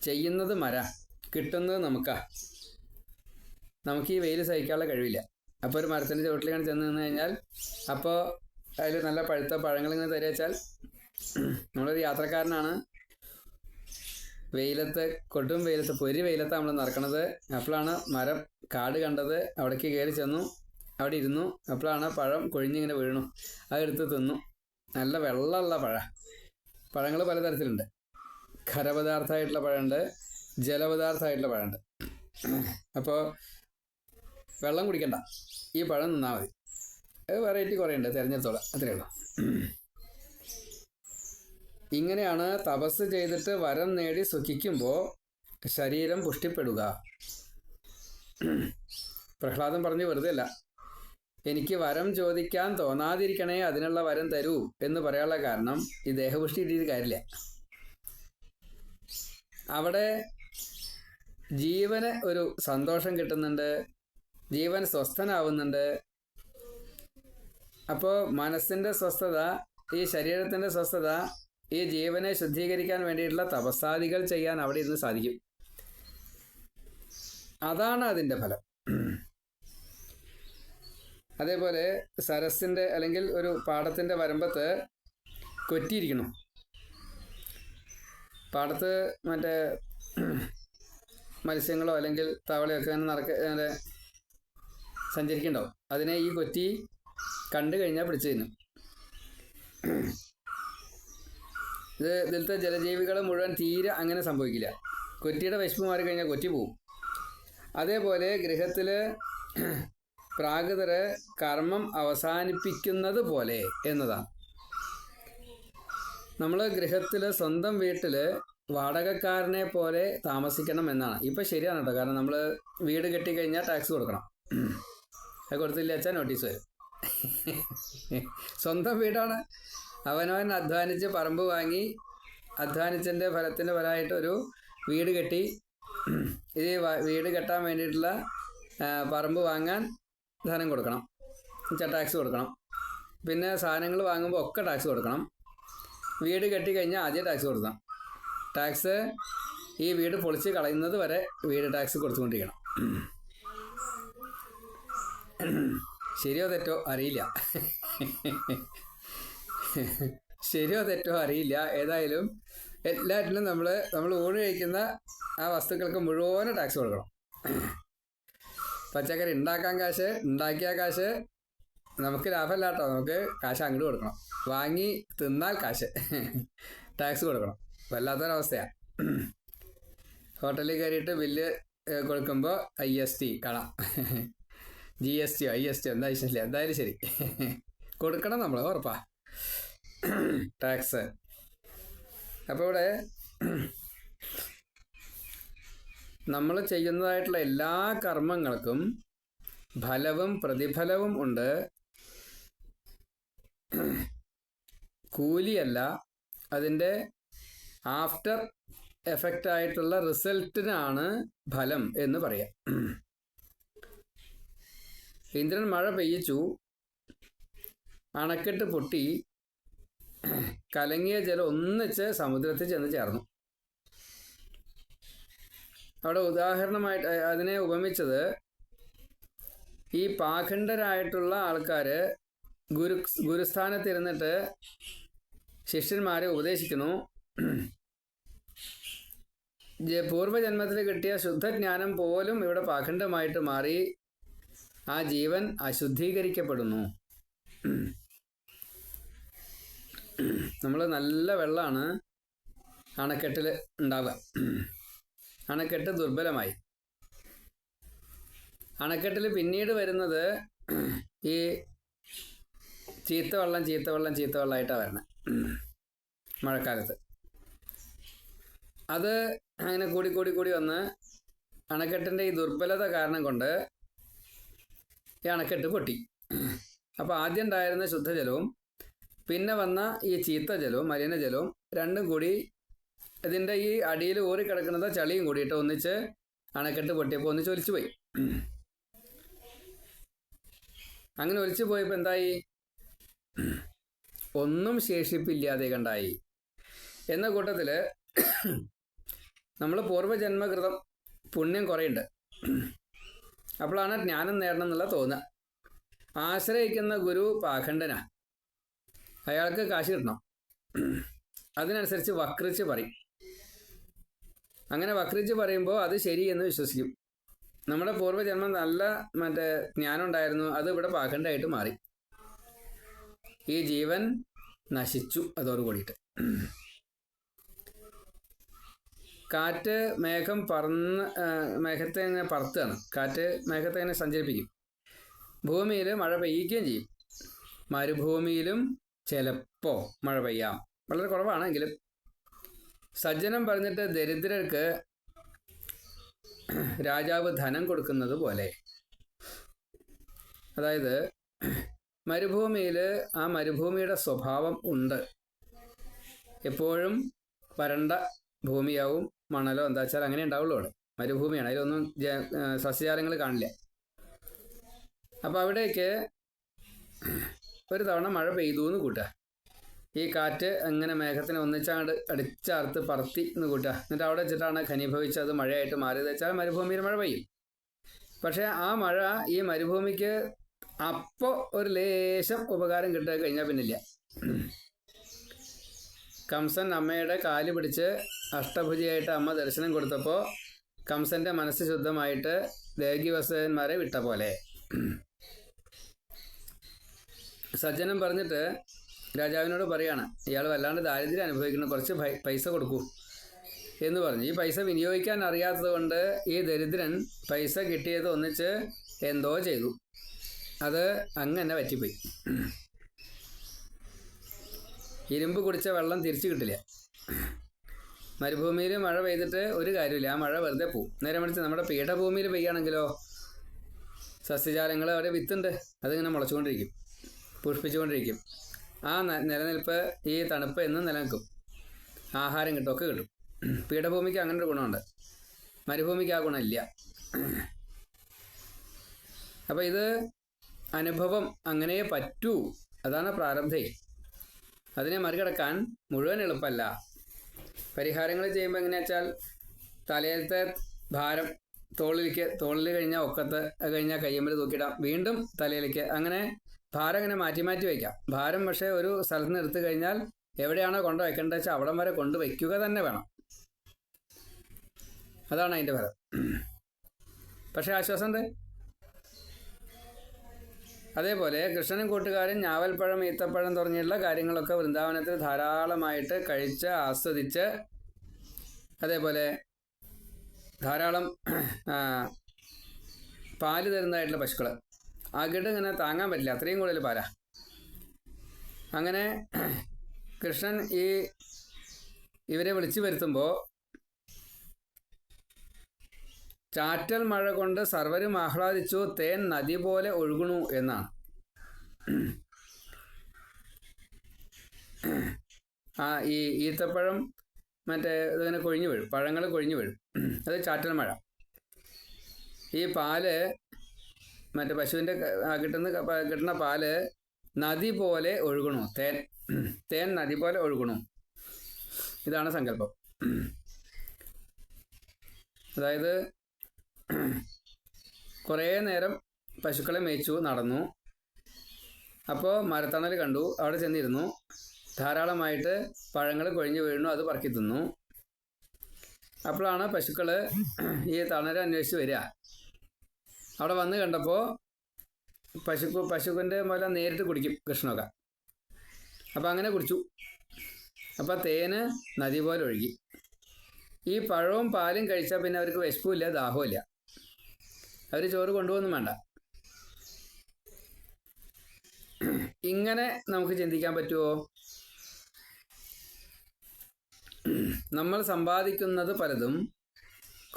ചെയ്യുന്നത് മര, കിട്ടുന്നത് നമുക്കാ. നമുക്ക് ഈ വെയിൽ സഹിക്കാനുള്ള കഴിവില്ല. അപ്പോൾ ഒരു മരത്തിൻ്റെ ചുവട്ടിലാണ് ചെന്ന് നിന്ന് കഴിഞ്ഞാൽ അപ്പോൾ അതിൽ നല്ല പഴുത്ത പഴങ്ങൾ ഇങ്ങനെ തരിക വെച്ചാൽ, നമ്മളൊരു യാത്രക്കാരനാണ്, വെയിലത്ത്, കൊടും വെയിലത്ത്, പൊരി വെയിലത്ത് നമ്മൾ നടക്കണത്. അപ്പോഴാണ് മരം, കാട് കണ്ടത്. അവിടേക്ക് കയറി ചെന്നു, അവിടെ ഇരുന്നു. അപ്പോഴാണ് പഴം കൊഴിഞ്ഞിങ്ങനെ വീണു. അതെടുത്ത് തിന്നു. നല്ല വെള്ളമുള്ള പഴങ്ങൾ പലതരത്തിലുണ്ട്. ഖരപദാർത്ഥമായിട്ടുള്ള പഴമുണ്ട്, ജലപദാർത്ഥമായിട്ടുള്ള പഴമുണ്ട്. അപ്പോൾ വെള്ളം കുടിക്കണ്ട, ഈ പഴം നിന്നാൽ മതി. വെറൈറ്റി കുറേ ഉണ്ട്, തിരഞ്ഞെടുത്തോളാം, അത്രയേ ഉള്ളൂ. ഇങ്ങനെയാണ് തപസ് ചെയ്തിട്ട് വരം നേടി സുഖിക്കുമ്പോൾ ശരീരം പുഷ്ടിപ്പെടുക. പ്രഹ്ലാദൻ പറഞ്ഞു വെറുതെ അല്ല. എനിക്ക് വരം ചോദിക്കാൻ തോന്നാതിരിക്കണേ, അതിനുള്ള വരം തരൂ എന്ന് പറയാനുള്ള കാരണം ഈ ദേഹപുഷ്ടി കിട്ടിയിട്ട് കാര്യമില്ല. അവിടെ ജീവന് ഒരു സന്തോഷം കിട്ടുന്നുണ്ട്, ജീവൻ സ്വസ്ഥനാവുന്നുണ്ട്. അപ്പോൾ മനസ്സിൻ്റെ സ്വസ്ഥത, ഈ ശരീരത്തിൻ്റെ സ്വസ്ഥത, ഈ ജീവനെ ശുദ്ധീകരിക്കാൻ വേണ്ടിയിട്ടുള്ള തപസ്സാദികൾ ചെയ്യാൻ അവിടെ ഇരുന്ന് സാധിക്കും. അതാണ് അതിൻ്റെ ഫലം. അതേപോലെ സരസിൻ്റെ അല്ലെങ്കിൽ ഒരു പാടത്തിൻ്റെ വരമ്പത്ത് കൊറ്റിയിരിക്കണം. പാടത്ത് മറ്റേ മത്സ്യങ്ങളോ അല്ലെങ്കിൽ തവളയൊക്കെ അങ്ങനെ സഞ്ചരിക്കുന്നുണ്ടാവും. അതിനെ ഈ കൊറ്റി കണ്ടു കഴിഞ്ഞാൽ പിടിച്ചു തിന്നും. ഇതിലത്തെ ജലജീവികൾ മുഴുവൻ തീരെ അങ്ങനെ സംഭവിക്കില്ല. കൊറ്റിയുടെ വിശപ്പ് മാറി കഴിഞ്ഞാൽ കൊറ്റി പോവും. അതേപോലെ ഗൃഹത്തിൽ പ്രാകൃതര് കർമ്മം അവസാനിപ്പിക്കുന്നത് പോലെ എന്നതാണ്. നമ്മൾ ഗൃഹത്തിൽ, സ്വന്തം വീട്ടിൽ വാടകക്കാരനെ പോലെ താമസിക്കണം എന്നാണ്. ഇപ്പം ശരിയാണ് കേട്ടോ. കാരണം നമ്മൾ വീട് കെട്ടിക്കഴിഞ്ഞാൽ ടാക്സ് കൊടുക്കണം. അത് കൊടുത്തില്ല വെച്ചാൽ നോട്ടീസ് വരും. സ്വന്തം വീടാണ്. അവനവൻ അധ്വാനിച്ച് പറമ്പ് വാങ്ങി, അധ്വാനിച്ചതിൻ്റെ ഫലത്തിൻ്റെ ഫലമായിട്ടൊരു വീട് കെട്ടി. ഇത് വീട് കെട്ടാൻ വേണ്ടിയിട്ടുള്ള പറമ്പ് വാങ്ങാൻ ധനം കൊടുക്കണം, ടാക്സ് കൊടുക്കണം. പിന്നെ സാധനങ്ങൾ വാങ്ങുമ്പോൾ ഒക്കെ ടാക്സ് കൊടുക്കണം. വീട് കെട്ടിക്കഴിഞ്ഞാൽ ആദ്യം ടാക്സ് കൊടുക്കണം. ടാക്സ് ഈ വീട് പൊളിച്ച് കളയുന്നത് വരെ വീട് ടാക്സ് കൊടുത്തുകൊണ്ടിരിക്കണം. ശരിയോ തെറ്റോ അറിയില്ല, ശരിയോ തെറ്റോ അറിയില്ല. ഏതായാലും എല്ലാറ്റിലും നമ്മൾ ഊണ് കഴിക്കുന്ന ആ വസ്തുക്കൾക്ക് മുഴുവനും ടാക്സ് കൊടുക്കണം. പച്ചക്കറി ഉണ്ടാക്കാൻ കാശ്, ഉണ്ടാക്കിയ കാശ് നമുക്ക് ലാഭമല്ല കേട്ടോ. നമുക്ക് കാശ് അങ്ങോട്ട് കൊടുക്കണം. വാങ്ങി തിന്നാൽ കാശ് ടാക്സ് കൊടുക്കണം. വല്ലാത്തൊരവസ്ഥയാണ്. ഹോട്ടലിൽ കയറിയിട്ട് ബില്ല് കൊടുക്കുമ്പോൾ IST കാണാം. GST IST എന്താ ഇഷ്ടമില്ല. എന്തായാലും ശരി, കൊടുക്കണം നമ്മൾ, ഉറപ്പാ, ടാക്സ്. അപ്പോൾ ഇവിടെ നമ്മൾ ചെയ്യുന്നതായിട്ടുള്ള എല്ലാ കർമ്മങ്ങൾക്കും ഫലവും പ്രതിഫലവും ഉണ്ട്. കൂലിയല്ല, അതിൻ്റെ ആഫ്റ്റർ എഫക്റ്റ് ആയിട്ടുള്ള റിസൾട്ടിനാണ് ഫലം എന്ന് പറയാം. ഇന്ദ്രൻ മഴ പെയ്യിച്ചു, അണക്കെട്ട് പൊട്ടി, കലങ്ങിയ ജലം ഒന്നിച്ച് സമുദ്രത്തിൽ ചെന്ന് ചേർന്നു. അവിടെ ഉദാഹരണമായിട്ട് അതിനെ ഉപമിച്ചത്, ഈ പാഖണ്ഡരായിട്ടുള്ള ആൾക്കാർ ഗുരുസ്ഥാനത്തിരുന്നിട്ട് ശിഷ്യന്മാരെ ഉപദേശിക്കുന്നു. പൂർവ്വജന്മത്തിൽ കിട്ടിയ ശുദ്ധജ്ഞാനം പോലും ഇവിടെ പാഖണ്ഡമായിട്ട് മാറി ആ ജീവൻ അശുദ്ധീകരിക്കപ്പെടുന്നു. നമ്മൾ നല്ല വെള്ളമാണ് അണക്കെട്ടിൽ ഉണ്ടാവുക. അണക്കെട്ട് ദുർബലമായി. അണക്കെട്ടിൽ പിന്നീട് വരുന്നത് ഈ ചീത്തവെള്ളമായിട്ടാണ് വരണത് മഴക്കാലത്ത്. അത് അങ്ങനെ കൂടി വന്ന് അണക്കെട്ടിൻ്റെ ഈ ദുർബലത കാരണം കൊണ്ട് ഈ അണക്കെട്ട് പൊട്ടി. അപ്പോൾ ആദ്യം ഉണ്ടായിരുന്ന ശുദ്ധജലവും പിന്നെ വന്ന ഈ ചീത്തജലവും മലിനജലവും രണ്ടും കൂടി ഇതിൻ്റെ ഈ അടിയിൽ ഊറിക്കിടക്കുന്നത് ചളിയും കൂടിയിട്ട് ഒന്നിച്ച് അണക്കെട്ട് പൊട്ടിയപ്പോൾ ഒന്നിച്ച് ഒലിച്ചു പോയി. അങ്ങനെ ഒലിച്ചു പോയപ്പോൾ എന്തായി? ഒന്നും ശേഷിപ്പില്ലാതെ കണ്ടായി. എന്ന കൂട്ടത്തിൽ നമ്മൾ പൂർവ്വജന്മകൃതം പുണ്യം കുറേയുണ്ട്. അപ്പോഴാണ് ജ്ഞാനം നേടണം എന്നുള്ള തോന്നുക. ആശ്രയിക്കുന്ന ഗുരു പാഖണ്ഡനാ, അയാൾക്ക് കാശ് കിട്ടണം. അതിനനുസരിച്ച് വക്രിച്ച് പറയും. അങ്ങനെ വക്രിച്ച് പറയുമ്പോൾ അത് ശരി എന്ന് വിശ്വസിക്കും. നമ്മുടെ പൂർവ്വജന്മം നല്ല ജ്ഞാനം ഉണ്ടായിരുന്നു, അത് ഇവിടെ പാഖണ്ഡമായിട്ട് മാറി. ഈ ജീവൻ നശിച്ചു അതോട് കൂടിയിട്ട്. കാറ്റ് മേഘം മേഘത്തെ ഇങ്ങനെ പറത്തുകയാണ്. കാറ്റ് മേഘത്തെ ഇങ്ങനെ സഞ്ചരിപ്പിക്കും. ഭൂമിയിൽ മഴ പെയ്യിക്കുകയും ചെയ്യും. മരുഭൂമിയിലും ചിലപ്പോൾ മഴ പെയ്യാം, വളരെ കുറവാണെങ്കിലും. സജ്ജനം പറഞ്ഞിട്ട് ദരിദ്രർക്ക് രാജാവ് ധനം കൊടുക്കുന്നത് പോലെ. അതായത് മരുഭൂമിയിൽ ആ മരുഭൂമിയുടെ സ്വഭാവം ഉണ്ട്. എപ്പോഴും വരണ്ട ഭൂമിയാവും, മണലോ എന്താ വെച്ചാൽ അങ്ങനെ ഉണ്ടാവുള്ളൂ. അവിടെ മരുഭൂമിയാണ്, അതിലൊന്നും സസ്യജാലങ്ങൾ കാണില്ല. അപ്പോൾ അവിടേക്ക് ഒരു തവണ മഴ പെയ്തു എന്ന് കൂട്ടുക. ഈ കാറ്റ് അങ്ങനെ മേഘത്തിനെ ഒന്നിച്ചാണ്ട് അടിച്ചാർത്ത് പറത്തി എന്ന് കൂട്ടുക. എന്നിട്ട് അവിടെ വെച്ചിട്ടാണ് ഘനീഭവിച്ച് അത് മഴയായിട്ട് മാറിയത് വെച്ചാൽ മരുഭൂമിയിൽ മഴ പെയ്യും. പക്ഷേ ആ മഴ ഈ മരുഭൂമിക്ക് അപ്പോൾ ഒരു ലേശം ഉപകാരം കിട്ടുക കഴിഞ്ഞാൽ പിന്നില്ല. കംസൻ അമ്മയുടെ കാല് പിടിച്ച് അഷ്ടഭുജിയായിട്ട് അമ്മ ദർശനം കൊടുത്തപ്പോൾ കംസൻ്റെ മനസ്സ് ശുദ്ധമായിട്ട് ദേവകീവത്സന്മാരെ വിട്ട പോലെ. സജ്ജനം പറഞ്ഞിട്ട് രാജാവിനോട് പറയാണ്, ഇയാൾ വല്ലാണ്ട് ദാരിദ്ര്യം അനുഭവിക്കണം, കുറച്ച് പൈസ കൊടുക്കൂ എന്ന് പറഞ്ഞു. ഈ പൈസ വിനിയോഗിക്കാൻ അറിയാത്തത് കൊണ്ട് ഈ ദരിദ്രൻ പൈസ കിട്ടിയത് ഒന്നിച്ച് എന്തോ ചെയ്തു. അത് അങ്ങനെ പറ്റിപ്പോയി. ഇരുമ്പ് കുടിച്ച വെള്ളം തിരിച്ചു കിട്ടില്ല. മരുഭൂമിയിൽ മഴ പെയ്തിട്ട് ഒരു കാര്യമില്ല, ആ മഴ വെറുതെ പോവും. നേരെ മറിച്ച് നമ്മുടെ പീഠഭൂമിയിൽ പെയ്യാണെങ്കിലോ സസ്യജാലങ്ങൾ അവിടെ വിത്തുണ്ട്, അതിങ്ങനെ മുളച്ചുകൊണ്ടിരിക്കും, പുഷ്പിച്ചുകൊണ്ടിരിക്കും. ആ നിലനിൽപ്പ് ഈ തണുപ്പ് എന്നും നിലനിൽക്കും, ആഹാരം കിട്ടും, ഒക്കെ കിട്ടും. പീഠഭൂമിക്ക് അങ്ങനെ ഒരു ഗുണമുണ്ട്, മരുഭൂമിക്ക് ആ ഗുണമില്ല. അപ്പോൾ ഇത് അനുഭവം അങ്ങനെ പറ്റൂ, അതാണ് പ്രാരബ്ധേ. അതിനെ മറികടക്കാൻ മുഴുവൻ എളുപ്പമല്ല. പരിഹാരങ്ങൾ ചെയ്യുമ്പോൾ എങ്ങനെയാ വെച്ചാൽ തലയിലത്തെ ഭാരം തോളിൽ കഴിഞ്ഞാൽ ഒക്കത്ത്, കഴിഞ്ഞാൽ കയ്യമ്പൽ തൂക്കിയിടാം, വീണ്ടും തലയിലേക്ക്, അങ്ങനെ ഭാരം ഇങ്ങനെ മാറ്റി മാറ്റി വയ്ക്കാം. ഭാരം പക്ഷേ ഒരു സ്ഥലത്ത് നിന്ന് എടുത്തു കഴിഞ്ഞാൽ എവിടെയാണോ കൊണ്ട് വയ്ക്കേണ്ടത് വെച്ചാൽ അവിടം വരെ കൊണ്ട് വയ്ക്കുക തന്നെ വേണം. അതാണ് അതിൻ്റെ ഫലം. പക്ഷേ ആശ്വാസമുണ്ട്. അതേപോലെ കൃഷ്ണനും കൂട്ടുകാരും ഞാവൽപ്പഴം, ഈത്തപ്പഴം തുടങ്ങിയുള്ള കാര്യങ്ങളൊക്കെ വൃന്ദാവനത്തിൽ ധാരാളമായിട്ട് കഴിച്ച് ആസ്വദിച്ച്, അതേപോലെ ധാരാളം പാല് തരുന്നതായിട്ടുള്ള പശുക്കൾ, അകിട് ഇങ്ങനെ താങ്ങാൻ പറ്റില്ല, അത്രയും കൂടുതൽ പാലാ. അങ്ങനെ കൃഷ്ണൻ ഇവരെ വിളിച്ചു വരുത്തുമ്പോൾ ചാറ്റൽ മഴ കൊണ്ട് സർവരും ആഹ്ലാദിച്ചു, തേൻ നദി പോലെ ഒഴുകണു എന്നാണ്. ഈ ഈത്തപ്പഴം ഇതിങ്ങനെ കൊഴിഞ്ഞു വീഴും, പഴങ്ങൾ കൊഴിഞ്ഞു വീഴും, അത് ചാറ്റൽ മഴ. ഈ പാല് പശുവിൻ്റെ കിട്ടുന്ന പാല് നദി പോലെ ഒഴുകണു, തേൻ നദി പോലെ ഒഴുകണു. ഇതാണ് സങ്കല്പം. അതായത് കുറേ നേരം പശുക്കളെ മേയിച്ചു നടന്നു. അപ്പോൾ മരത്തണൽ കണ്ടു, അവിടെ ചെന്നിരുന്നു. ധാരാളമായിട്ട് പഴങ്ങൾ കൊഴിഞ്ഞു വീഴുന്നു, അത് പറക്കി തിന്നു. അപ്പോഴാണ് പശുക്കൾ ഈ തണൽ അന്വേഷിച്ച് വരിക. അവിടെ വന്ന് കണ്ടപ്പോൾ പശുവിൻ്റെ മുല നേരിട്ട് കുടിക്കും കൃഷ്ണനൊക്കെ. അപ്പോൾ അങ്ങനെ കുടിച്ചു. അപ്പോൾ തേന് നദി പോലെ ഒഴുകി. ഈ പഴവും പാലും കഴിച്ചാൽ പിന്നെ അവർക്ക് വിശപ്പുമില്ല, ദാഹവുമില്ല. അവർ ചോറ് കൊണ്ടുപോകുന്നും വേണ്ട. ഇങ്ങനെ നമുക്ക് ചിന്തിക്കാൻ പറ്റുമോ? നമ്മൾ സമ്പാദിക്കുന്നത് പലതും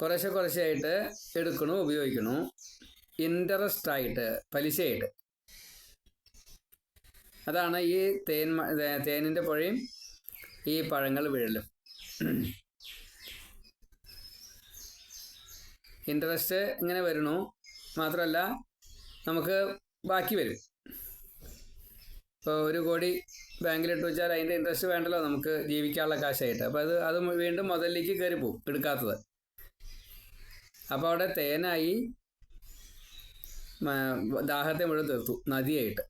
കുറേശ്ശെയായിട്ട് എടുക്കണു, ഉപയോഗിക്കണു, ഇൻട്രസ്റ്റ് ആയിട്ട്, പലിശയായിട്ട്. അതാണ് ഈ തേനിൻ്റെ പുഴയും ഈ പഴങ്ങൾ വീഴലും. ഇൻട്രസ്റ്റ് ഇങ്ങനെ വരണു, മാത്രമല്ല നമുക്ക് ബാക്കി വരും. ഇപ്പോൾ 1 കോടി ബാങ്കിലിട്ട് വെച്ചാൽ അതിൻ്റെ ഇൻട്രസ്റ്റ് വേണ്ടല്ലോ നമുക്ക് ജീവിക്കാനുള്ള കാശായിട്ട്. അപ്പോൾ അത് വീണ്ടും മുതലിലേക്ക് കയറി പോകും എടുക്കാത്തത്. അപ്പോൾ അവിടെ തേനായി ദാഹത്തെ മുഴുവൻ തീർത്തു, നദിയായിട്ട്.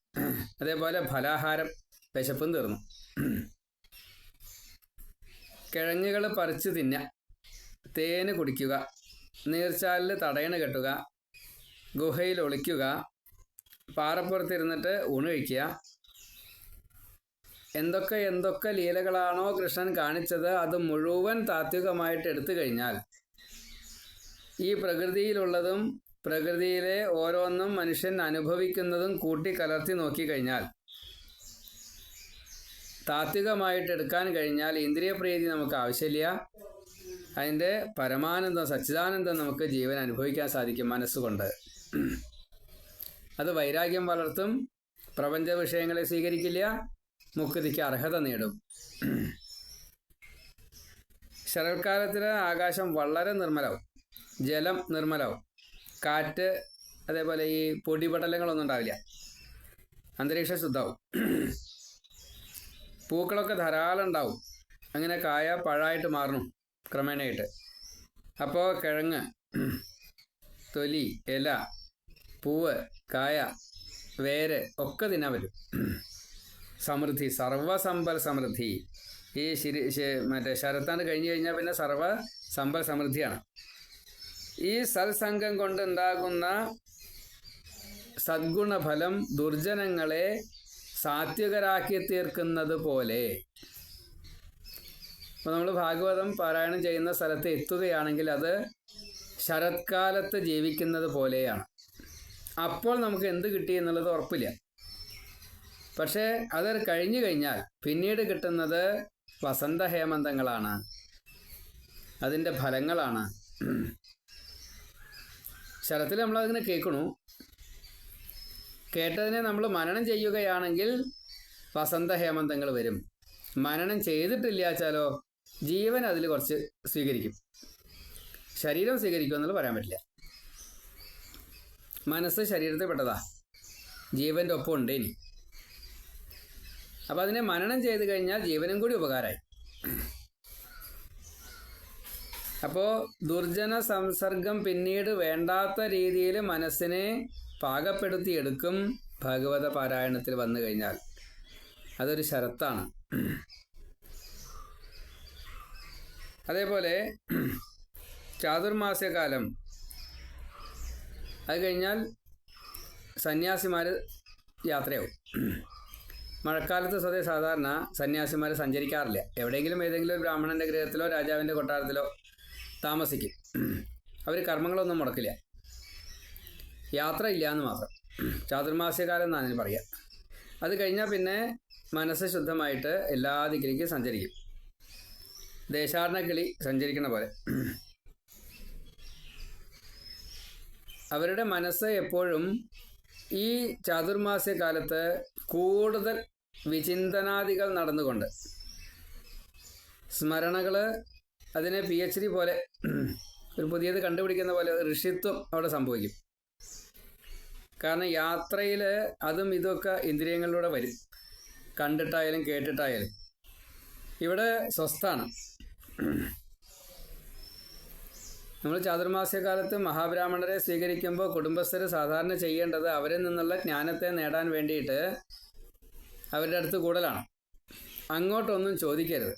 അതേപോലെ ഫലാഹാരം, വിശപ്പും തീർന്നു. കിഴങ്ങുകൾ പറിച്ച് തിന്നുക, തേന് കുടിക്കുക, നീർച്ചാലിൽ തടയണ കെട്ടുക, ഗുഹയിൽ ഒളിക്കുക, പാറപ്പുറത്തിരുന്നിട്ട് ഊണ് കഴിക്കുക. എന്തൊക്കെ ലീലകളാണോ കൃഷ്ണൻ കാണിച്ചത് അത് മുഴുവൻ താത്വികമായിട്ട് എടുത്തു കഴിഞ്ഞാൽ, ഈ പ്രകൃതിയിലുള്ളതും പ്രകൃതിയിലെ ഓരോന്നും മനുഷ്യൻ അനുഭവിക്കുന്നതും കൂട്ടിക്കലർത്തി നോക്കിക്കഴിഞ്ഞാൽ, താത്വികമായിട്ട് എടുക്കാൻ കഴിഞ്ഞാൽ ഇന്ദ്രിയപ്രീതി നമുക്ക് ആവശ്യമില്ല. അതിൻ്റെ പരമാനന്ദം, സച്ചിദാനന്ദം നമുക്ക് ജീവൻ അനുഭവിക്കാൻ സാധിക്കും മനസ്സുകൊണ്ട്. അത് വൈരാഗ്യം വളർത്തും, പ്രപഞ്ച വിഷയങ്ങളെ സ്വീകരിക്കില്ല, മുക്തിക്ക് അർഹത നേടും. ശരത്കാലത്തിലെ ആകാശം വളരെ നിർമ്മലവും, ജലം നിർമ്മലവും, കാറ്റ്, അതേപോലെ ഈ പൊടിപടലങ്ങളൊന്നും ഉണ്ടാവില്ല, അന്തരീക്ഷം ശുദ്ധവും, പൂക്കളൊക്കെ ധാരാളം ഉണ്ടാവും. അങ്ങനെ കായ പഴമായിട്ട് മാറണം ക്രമേണയായിട്ട്. അപ്പോൾ കിഴങ്ങ്, തൊലി, ഇല, പൂവ്, കായ, വേര് ഒക്കെ തിന്നാൻ പറ്റും. സമൃദ്ധി, സർവസമ്പൽ സമൃദ്ധി. ഈ ശരത്താണ്ട് കഴിഞ്ഞു കഴിഞ്ഞാൽ പിന്നെ സർവസമ്പൽ സമൃദ്ധിയാണ്. ഈ സത്സംഗം കൊണ്ടുണ്ടാകുന്ന സദ്ഗുണഫലം ദുർജനങ്ങളെ സാത്വികരാക്കി തീർക്കുന്നത് പോലെ. അപ്പോൾ നമ്മൾ ഭാഗവതം പാരായണം ചെയ്യുന്ന സ്ഥലത്ത് എത്തുകയാണെങ്കിൽ അത് ശരത്കാലത്ത് ജീവിക്കുന്നത് പോലെയാണ്. അപ്പോൾ നമുക്ക് എന്ത് കിട്ടി എന്നുള്ളത് ഉറപ്പില്ല. പക്ഷേ അത് കഴിഞ്ഞു കഴിഞ്ഞാൽ പിന്നീട് കിട്ടുന്നത് വസന്തഹേമന്തങ്ങളാണ്, അതിൻ്റെ ഫലങ്ങളാണ്. ശരത്തിൽ നമ്മളതിങ്ങനെ കേൾക്കണു, കേട്ടതിനെ നമ്മൾ മനനം ചെയ്യുകയാണെങ്കിൽ വസന്തഹേമന്തങ്ങൾ വരും. മനനം ചെയ്തിട്ടില്ലാച്ചാലോ ജീവൻ അതിൽ കുറച്ച് സ്വീകരിക്കും, ശരീരം സ്വീകരിക്കുമെന്നുള്ളത് പറയാൻ പറ്റില്ല. മനസ്സ് ശരീരത്തിൽ പെട്ടതാ, ജീവൻ്റെ ഒപ്പം ഉണ്ട് ഇനി. അപ്പം അതിനെ മനനം ചെയ്ത് കഴിഞ്ഞാൽ ജീവനും കൂടി ഉപകാരമായി. അപ്പോൾ ദുർജന സംസർഗം പിന്നീട് വേണ്ടാത്ത രീതിയിൽ മനസ്സിനെ പാകപ്പെടുത്തിയെടുക്കും ഭാഗവത പാരായണത്തിൽ വന്നു കഴിഞ്ഞാൽ. അതൊരു ശരത്താണ്. അതേപോലെ ചാതുർമാസ്യകാലം അത് കഴിഞ്ഞാൽ സന്യാസിമാർ യാത്രയാവും. മഴക്കാലത്ത് സാധാരണ സന്യാസിമാർ സഞ്ചരിക്കാറില്ല. എവിടെയെങ്കിലും ഏതെങ്കിലും ഒരു ബ്രാഹ്മണൻ്റെ ഗൃഹത്തിലോ രാജാവിൻ്റെ കൊട്ടാരത്തിലോ താമസിക്കും. അവർ കർമ്മങ്ങളൊന്നും മുടക്കില്ല, യാത്ര ഇല്ല എന്ന് മാത്രം. ചാതുർമാസ്യകാലം എന്നാണ് പറയുക. അത് കഴിഞ്ഞാൽ പിന്നെ മനസ്സ് ശുദ്ധമായിട്ട് എല്ലാ ദിക്കിലേക്കും സഞ്ചരിക്കും. ദേശാടന കിളി സഞ്ചരിക്കണ പോലെ അവരുടെ മനസ്സ് എപ്പോഴും ഈ ചാതുർമാസ്യ കാലത്ത് കൂടുതൽ വിചിന്തനാദികൾ നടന്നുകൊണ്ട് സ്മരണകൾ, അതിനെ PhD പോലെ ഒരു പുതിയത് കണ്ടുപിടിക്കുന്ന പോലെ ഋഷിത്വം അവിടെ സംഭവിക്കും. കാരണം യാത്രയിൽ അതും ഇതൊക്കെ ഇന്ദ്രിയങ്ങളിലൂടെ വരും, കണ്ടിട്ടായാലും കേട്ടിട്ടായാലും. ഇവിടെ സ്വസ്ഥാണ്. നമ്മൾ ചാതുർമാസ്യകാലത്ത് മഹാബ്രാഹ്മണരെ സ്വീകരിക്കുമ്പോൾ കുടുംബസ്ഥർ സാധാരണ ചെയ്യേണ്ടത് അവരിൽ നിന്നുള്ള ജ്ഞാനത്തെ നേടാൻ വേണ്ടിയിട്ട് അവരുടെ അടുത്ത് കൂടലാണ്. അങ്ങോട്ടൊന്നും ചോദിക്കരുത്.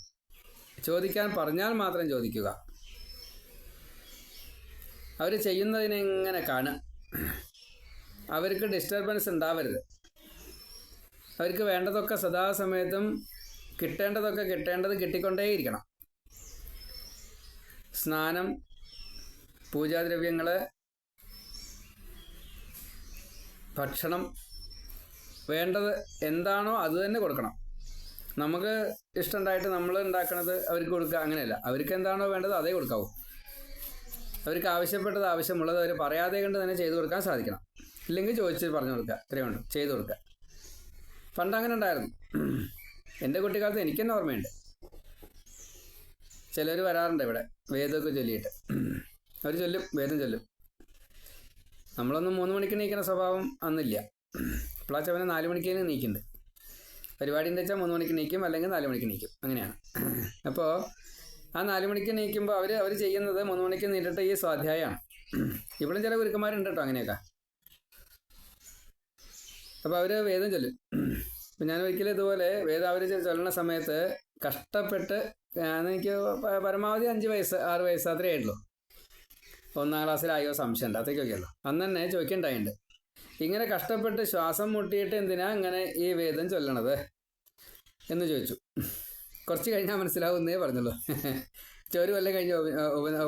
ചോദിക്കാൻ പറഞ്ഞാൽ മാത്രം ചോദിക്കുക. അവർ ചെയ്യുന്നതിനെങ്ങനെ കാണുക. അവർക്ക് ഡിസ്റ്റർബൻസ് ഉണ്ടാവരുത്. അവർക്ക് വേണ്ടതൊക്കെ സദാസമയത്തും കിട്ടേണ്ടതൊക്കെ കിട്ടിക്കൊണ്ടേയിരിക്കണം. സ്നാനം, പൂജാദ്രവ്യങ്ങൾ, ഭക്ഷണം, വേണ്ടത് എന്താണോ അത് തന്നെ കൊടുക്കണം. നമുക്ക് ഇഷ്ടമുണ്ടായിട്ട് നമ്മൾ ഉണ്ടാക്കണത് അവർക്ക് കൊടുക്കുക, അങ്ങനെയല്ല. അവർക്ക് എന്താണോ വേണ്ടത് അതേ കൊടുക്കാവൂ. അവർക്ക് ആവശ്യപ്പെട്ടത് ആവശ്യമുള്ളത് അവർ പറയാതെ കൊണ്ട് തന്നെ ചെയ്തു കൊടുക്കാൻ സാധിക്കണം. ഇല്ലെങ്കിൽ ചോദിച്ച് പറഞ്ഞു കൊടുക്കുക, ഇത്രയും ഉണ്ട് ചെയ്തു കൊടുക്കുക. പണ്ട് അങ്ങനെ ഉണ്ടായിരുന്നു. എൻ്റെ കുട്ടിക്കാലത്ത് എനിക്കെന്നെ ഓർമ്മയുണ്ട്. ചിലർ വരാറുണ്ട് ഇവിടെ വേദമൊക്കെ ചൊല്ലിയിട്ട്. അവർ ചൊല്ലും, വേദം ചൊല്ലും. നമ്മളൊന്നും 3 മണിക്ക് നീക്കുന്ന സ്വഭാവം അന്നില്ല. ഇപ്പോഴാച്ചവനെ 4 മണിക്ക് നീക്കുന്നുണ്ട്. പരിപാടിൻ്റെ വെച്ചാൽ 3 മണിക്ക് നീക്കും, അല്ലെങ്കിൽ 4 മണിക്ക് നീക്കും, അങ്ങനെയാണ്. അപ്പോൾ ആ 4 മണിക്ക് നീക്കുമ്പോൾ അവർ ചെയ്യുന്നത് 3 മണിക്ക് നീട്ടിട്ട് ഈ സ്വാധ്യായമാണ്. ഇവിടും ചില ഗുരുക്കന്മാരുണ്ട് കേട്ടോ അങ്ങനെയൊക്കെ. അപ്പോൾ അവർ വേദം ചൊല്ലും. അപ്പം ഞാൻ ഒരിക്കലും ഇതുപോലെ വേദം അവർ ചൊല്ലുന്ന സമയത്ത് കഷ്ടപ്പെട്ട്, എനിക്ക് പരമാവധി 5 വയസ്സ് 6 വയസ്സ് അത്രയേ ആയിട്ടുള്ളൂ. 1-ാം ക്ലാസ്സിലായോ സംശയമുണ്ട്, അത്രയ്ക്കൊക്കെ ഉള്ളൂ. അന്ന് തന്നെ ചോദിക്കണ്ടായിട്ടുണ്ട്, ഇങ്ങനെ കഷ്ടപ്പെട്ട് ശ്വാസം മുട്ടിയിട്ട് എന്തിനാ ഇങ്ങനെ ഈ വേദം ചൊല്ലണത് എന്ന് ചോദിച്ചു. കുറച്ച് കഴിഞ്ഞാൽ മനസ്സിലാവുന്നേ പറഞ്ഞുള്ളൂ. ഒരു കൊല്ലം കഴിഞ്ഞ്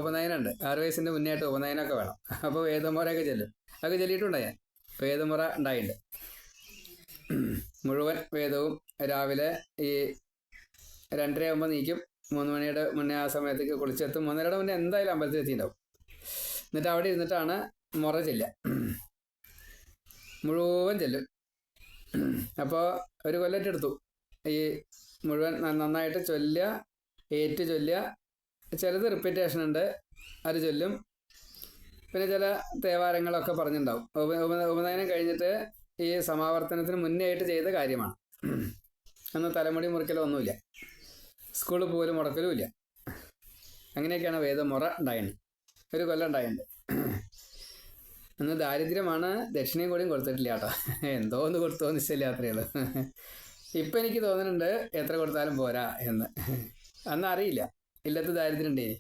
ഉപനയനുണ്ട്. 6 വയസ്സിൻ്റെ മുന്നേയായിട്ട് ഉപനയനമൊക്കെ വേണം. അപ്പോൾ വേദമുറയൊക്കെ ചെല്ലും. അതൊക്കെ ചൊല്ലിയിട്ടുണ്ടായി. വേദമുറ ഉണ്ടായിട്ടുണ്ട്. മുഴുവൻ വേദവും രാവിലെ ഈ 2:30 ആകുമ്പോൾ നീക്കും. 3 മണിയുടെ മുന്നേ ആ സമയത്തേക്ക് കുളിച്ചെത്തും. 3:30 മുന്നേ എന്തായാലും അമ്പലത്തിൽ എത്തിയിട്ടുണ്ടാവും. എന്നിട്ട് അവിടെ ഇരുന്നിട്ടാണ് മുറ ചെല്ലുക. മുഴുവൻ ചെല്ലും. അപ്പോൾ ഒരു കൊല്ലത്തെടുത്തു ഈ മുഴുവൻ നന്നായിട്ട് ചൊല്ലുക, ഏറ്റു ചൊല്ലുക. ചിലത് റിപ്പീറ്റേഷൻ ഉണ്ട്, അത് ചൊല്ലും. പിന്നെ ചില തേവാരങ്ങളൊക്കെ പറഞ്ഞിട്ടുണ്ടാവും. ഉപനയനം കഴിഞ്ഞിട്ട് ഈ സമാവർത്തനത്തിന് മുന്നേ ആയിട്ട് ചെയ്ത കാര്യമാണ്. അന്ന് തലമുടി മുറിക്കലോ ഒന്നുമില്ല, സ്കൂളിൽ പോലും മുടക്കലും ഇല്ല. അങ്ങനെയൊക്കെയാണ് വേദമുറ ഉണ്ടായത്. ഒരു കൊല്ലം ഉണ്ടായിട്ടുണ്ട്. അന്ന് ദാരിദ്ര്യമാണ്, ദക്ഷിണയും കൂടിയും കൊടുത്തിട്ടില്ല കേട്ടോ. എന്തോ ഒന്ന് കൊടുത്തോന്ന് ഇഷ്ടമില്ല, അത്രയേ ഉള്ളൂ. ഇപ്പം എനിക്ക് തോന്നുന്നുണ്ട് എത്ര കൊടുത്താലും പോരാ എന്ന്. അന്ന് അറിയില്ല, ഇല്ലത്ത് ദാരിദ്ര്യം ഉണ്ടേനി.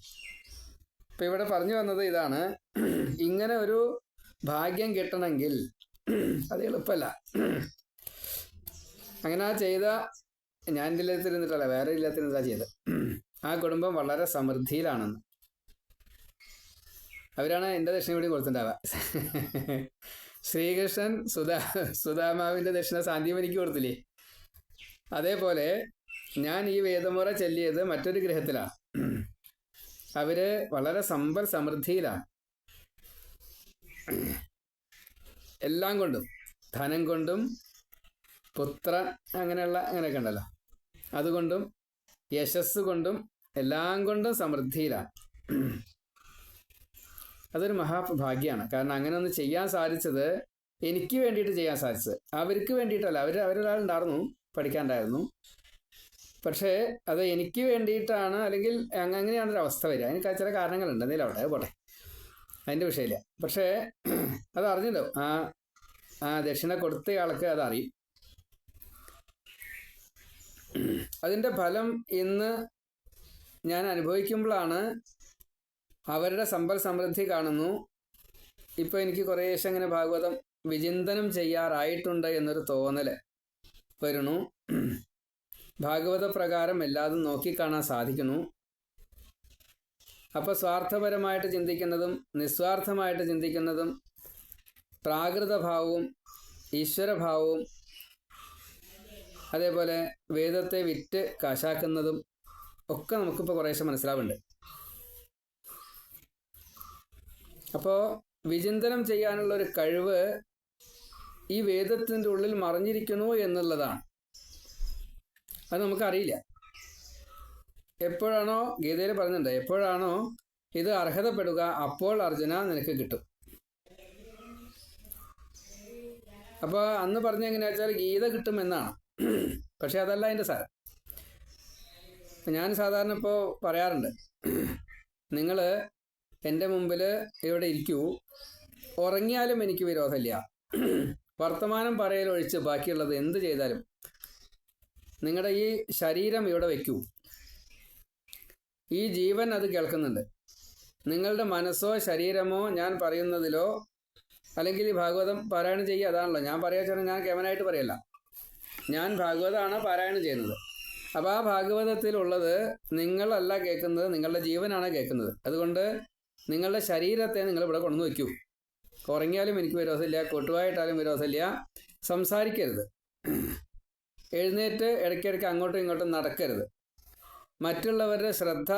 ഇപ്പം ഇവിടെ പറഞ്ഞു വന്നത് ഇതാണ്, ഇങ്ങനെ ഒരു ഭാഗ്യം കിട്ടണമെങ്കിൽ അത് എളുപ്പമല്ല. അങ്ങനെ ആ ചെയ്ത, ഞാൻ എൻ്റെ ഇല്ലത്തിരുന്നിട്ടല്ല, വേറെ ഇല്ലത്തിരുന്നിട്ടാണ് ചെയ്തത്. ആ കുടുംബം വളരെ സമൃദ്ധിയിലാണെന്ന്. അവരാണ് എൻ്റെ ദക്ഷിണ കൂടി കൊടുത്തിട്ടുണ്ടാവുക. ശ്രീകൃഷ്ണൻ സുധാമാവിൻ്റെ ദക്ഷിണ സാന്ധ്യമനിക്ക് കൊടുത്തില്ലേ, അതേപോലെ ഞാൻ ഈ വേദമുറ ചൊല്ലിയത് മറ്റൊരു ഗൃഹത്തിലാണ്. അവര് വളരെ സമ്പൽ സമൃദ്ധിയിലാണ്. എല്ലാം കൊണ്ടും, ധനം കൊണ്ടും, പുത്രൻ അങ്ങനെയൊക്കെ ഉണ്ടല്ലോ, അതുകൊണ്ടും യശസ് കൊണ്ടും എല്ലാം കൊണ്ടും സമൃദ്ധിയിലാണ്. അതൊരു മഹാഭാഗ്യമാണ്. കാരണം അങ്ങനെ ഒന്ന് ചെയ്യാൻ സാധിച്ചത് എനിക്ക് വേണ്ടിയിട്ട് ചെയ്യാൻ സാധിച്ചത്, അവർക്ക് വേണ്ടിയിട്ടല്ല. അവരൊരാളുണ്ടായിരുന്നു, പഠിക്കാനുണ്ടായിരുന്നു. പക്ഷേ അത് എനിക്ക് വേണ്ടിയിട്ടാണ്. അല്ലെങ്കിൽ അങ്ങനെയാണൊരു അവസ്ഥ വരിക. അതിന് ചില കാരണങ്ങളുണ്ട്, എന്തെങ്കിലും അവിടെ പോട്ടെ, അതിൻ്റെ വിഷയമില്ല. പക്ഷേ അത് അറിഞ്ഞല്ലോ, ആ ദക്ഷിണ കൊടുത്തയാൾക്ക് അതറിയും. അതിൻ്റെ ഫലം ഇന്ന് ഞാൻ അനുഭവിക്കുമ്പോഴാണ് അവരുടെ സമ്പൽ സമൃദ്ധി കാണുന്നു. ഇപ്പോൾ എനിക്ക് കുറേശ്ശെ അങ്ങനെ ഭാഗവതം വിചിന്തനം ചെയ്യാറായിട്ടുണ്ട് എന്നൊരു തോന്നൽ വരുന്നു. ഭാഗവത പ്രകാരം എല്ലാതും നോക്കിക്കാണാൻ സാധിക്കുന്നു. അപ്പോൾ സ്വാർത്ഥപരമായിട്ട് ചിന്തിക്കുന്നതും നിസ്വാർത്ഥമായിട്ട് ചിന്തിക്കുന്നതും പ്രാകൃതഭാവവും ഈശ്വരഭാവവും അതേപോലെ വേദത്തെ വിറ്റ് കാശാക്കുന്നതും ഒക്കെ നമുക്കിപ്പോൾ കുറേശ്ശെ മനസ്സിലാവുന്നുണ്ട്. അപ്പോൾ വിചിന്തനം ചെയ്യാനുള്ള ഒരു കഴിവ് ഈ വേദത്തിൻ്റെ ഉള്ളിൽ മറിഞ്ഞിരിക്കുന്നു എന്നുള്ളതാണ്. അത് നമുക്കറിയില്ല. എപ്പോഴാണോ, ഗീതയിൽ പറഞ്ഞിട്ടുണ്ട്, എപ്പോഴാണോ ഇത് അർഹതപ്പെടുക അപ്പോൾ അർജുന നിനക്ക് കിട്ടും. അപ്പോൾ അന്ന് പറഞ്ഞ എങ്ങനെയാ വെച്ചാൽ ഗീത കിട്ടുമെന്നാണ്. പക്ഷെ അതല്ല അതിൻ്റെ സാരം. ഞാൻ സാധാരണ ഇപ്പോൾ പറയാറുണ്ട്, നിങ്ങൾ എൻ്റെ മുമ്പിൽ ഇവിടെ ഇരിക്കൂ, ഉറങ്ങിയാലും എനിക്ക് വിരോധമില്ല. വർത്തമാനം പറയലൊഴിച്ച് ബാക്കിയുള്ളത് എന്ത് ചെയ്താലും നിങ്ങളുടെ ഈ ശരീരം ഇവിടെ വയ്ക്കൂ. ഈ ജീവൻ അത് കേൾക്കുന്നുണ്ട്. നിങ്ങളുടെ മനസ്സോ ശരീരമോ ഞാൻ പറയുന്നതിലോ, അല്ലെങ്കിൽ ഈ ഭാഗവതം പാരായണം ചെയ്യുക, അതാണല്ലോ ഞാൻ പറയാച്ചാൽ, ഞാൻ കേവനായിട്ട് പറയല്ല, ഞാൻ ഭാഗവതമാണ് പാരായണം ചെയ്യുന്നത്. അപ്പോൾ ആ ഭാഗവതത്തിലുള്ളത് നിങ്ങളല്ല കേൾക്കുന്നത്, നിങ്ങളുടെ ജീവനാണ് കേൾക്കുന്നത്. അതുകൊണ്ട് നിങ്ങളുടെ ശരീരത്തെ നിങ്ങൾ ഇവിടെ കൊണ്ടു വയ്ക്കൂ. ഉറങ്ങിയാലും എനിക്ക് വിരോധമില്ല, കൊട്ടുവായിട്ടാലും വിരോധമില്ല. സംസാരിക്കരുത്, എഴുന്നേറ്റ് ഇടയ്ക്കിടയ്ക്ക് അങ്ങോട്ടും ഇങ്ങോട്ടും നടക്കരുത്. മറ്റുള്ളവരുടെ ശ്രദ്ധ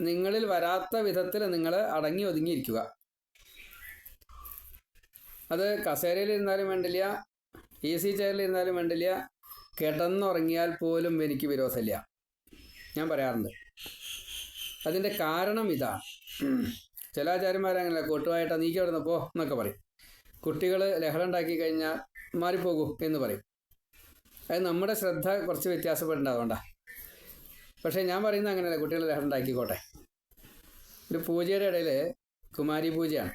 നിങ്ങളിൽ വരാത്ത വിധത്തിൽ നിങ്ങൾ അടങ്ങി ഒതുങ്ങിയിരിക്കുക. അത് കസേരയിലിരുന്നാലും വേണ്ടില്ല, ഈസി ചെയറിലിരുന്നാലും വേണ്ടില്ല, കിടന്നുറങ്ങിയാൽ പോലും എനിക്ക് വിരോധമില്ല. ഞാൻ പറയാറുണ്ട്. അതിൻ്റെ കാരണം ഇതാണ്. ചില ആചാര്യന്മാരങ്ങനെ കൂട്ടുമായിട്ട് നീക്കി അവിടെ നിന്ന് പോ എന്നൊക്കെ പറയും. കുട്ടികൾ ലഹളം ഉണ്ടാക്കി കഴിഞ്ഞാൽ മാറിപ്പോകൂ എന്ന് പറയും. അത് നമ്മുടെ ശ്രദ്ധ കുറച്ച് വ്യത്യാസപ്പെടേണ്ടതുകൊണ്ടാണ്. പക്ഷേ ഞാൻ പറയുന്നത് അങ്ങനെയല്ല, കുട്ടികൾ ലഹളം ഉണ്ടാക്കിക്കോട്ടെ. ഒരു പൂജയുടെ ഇടയിൽ കുമാരി പൂജയാണ്.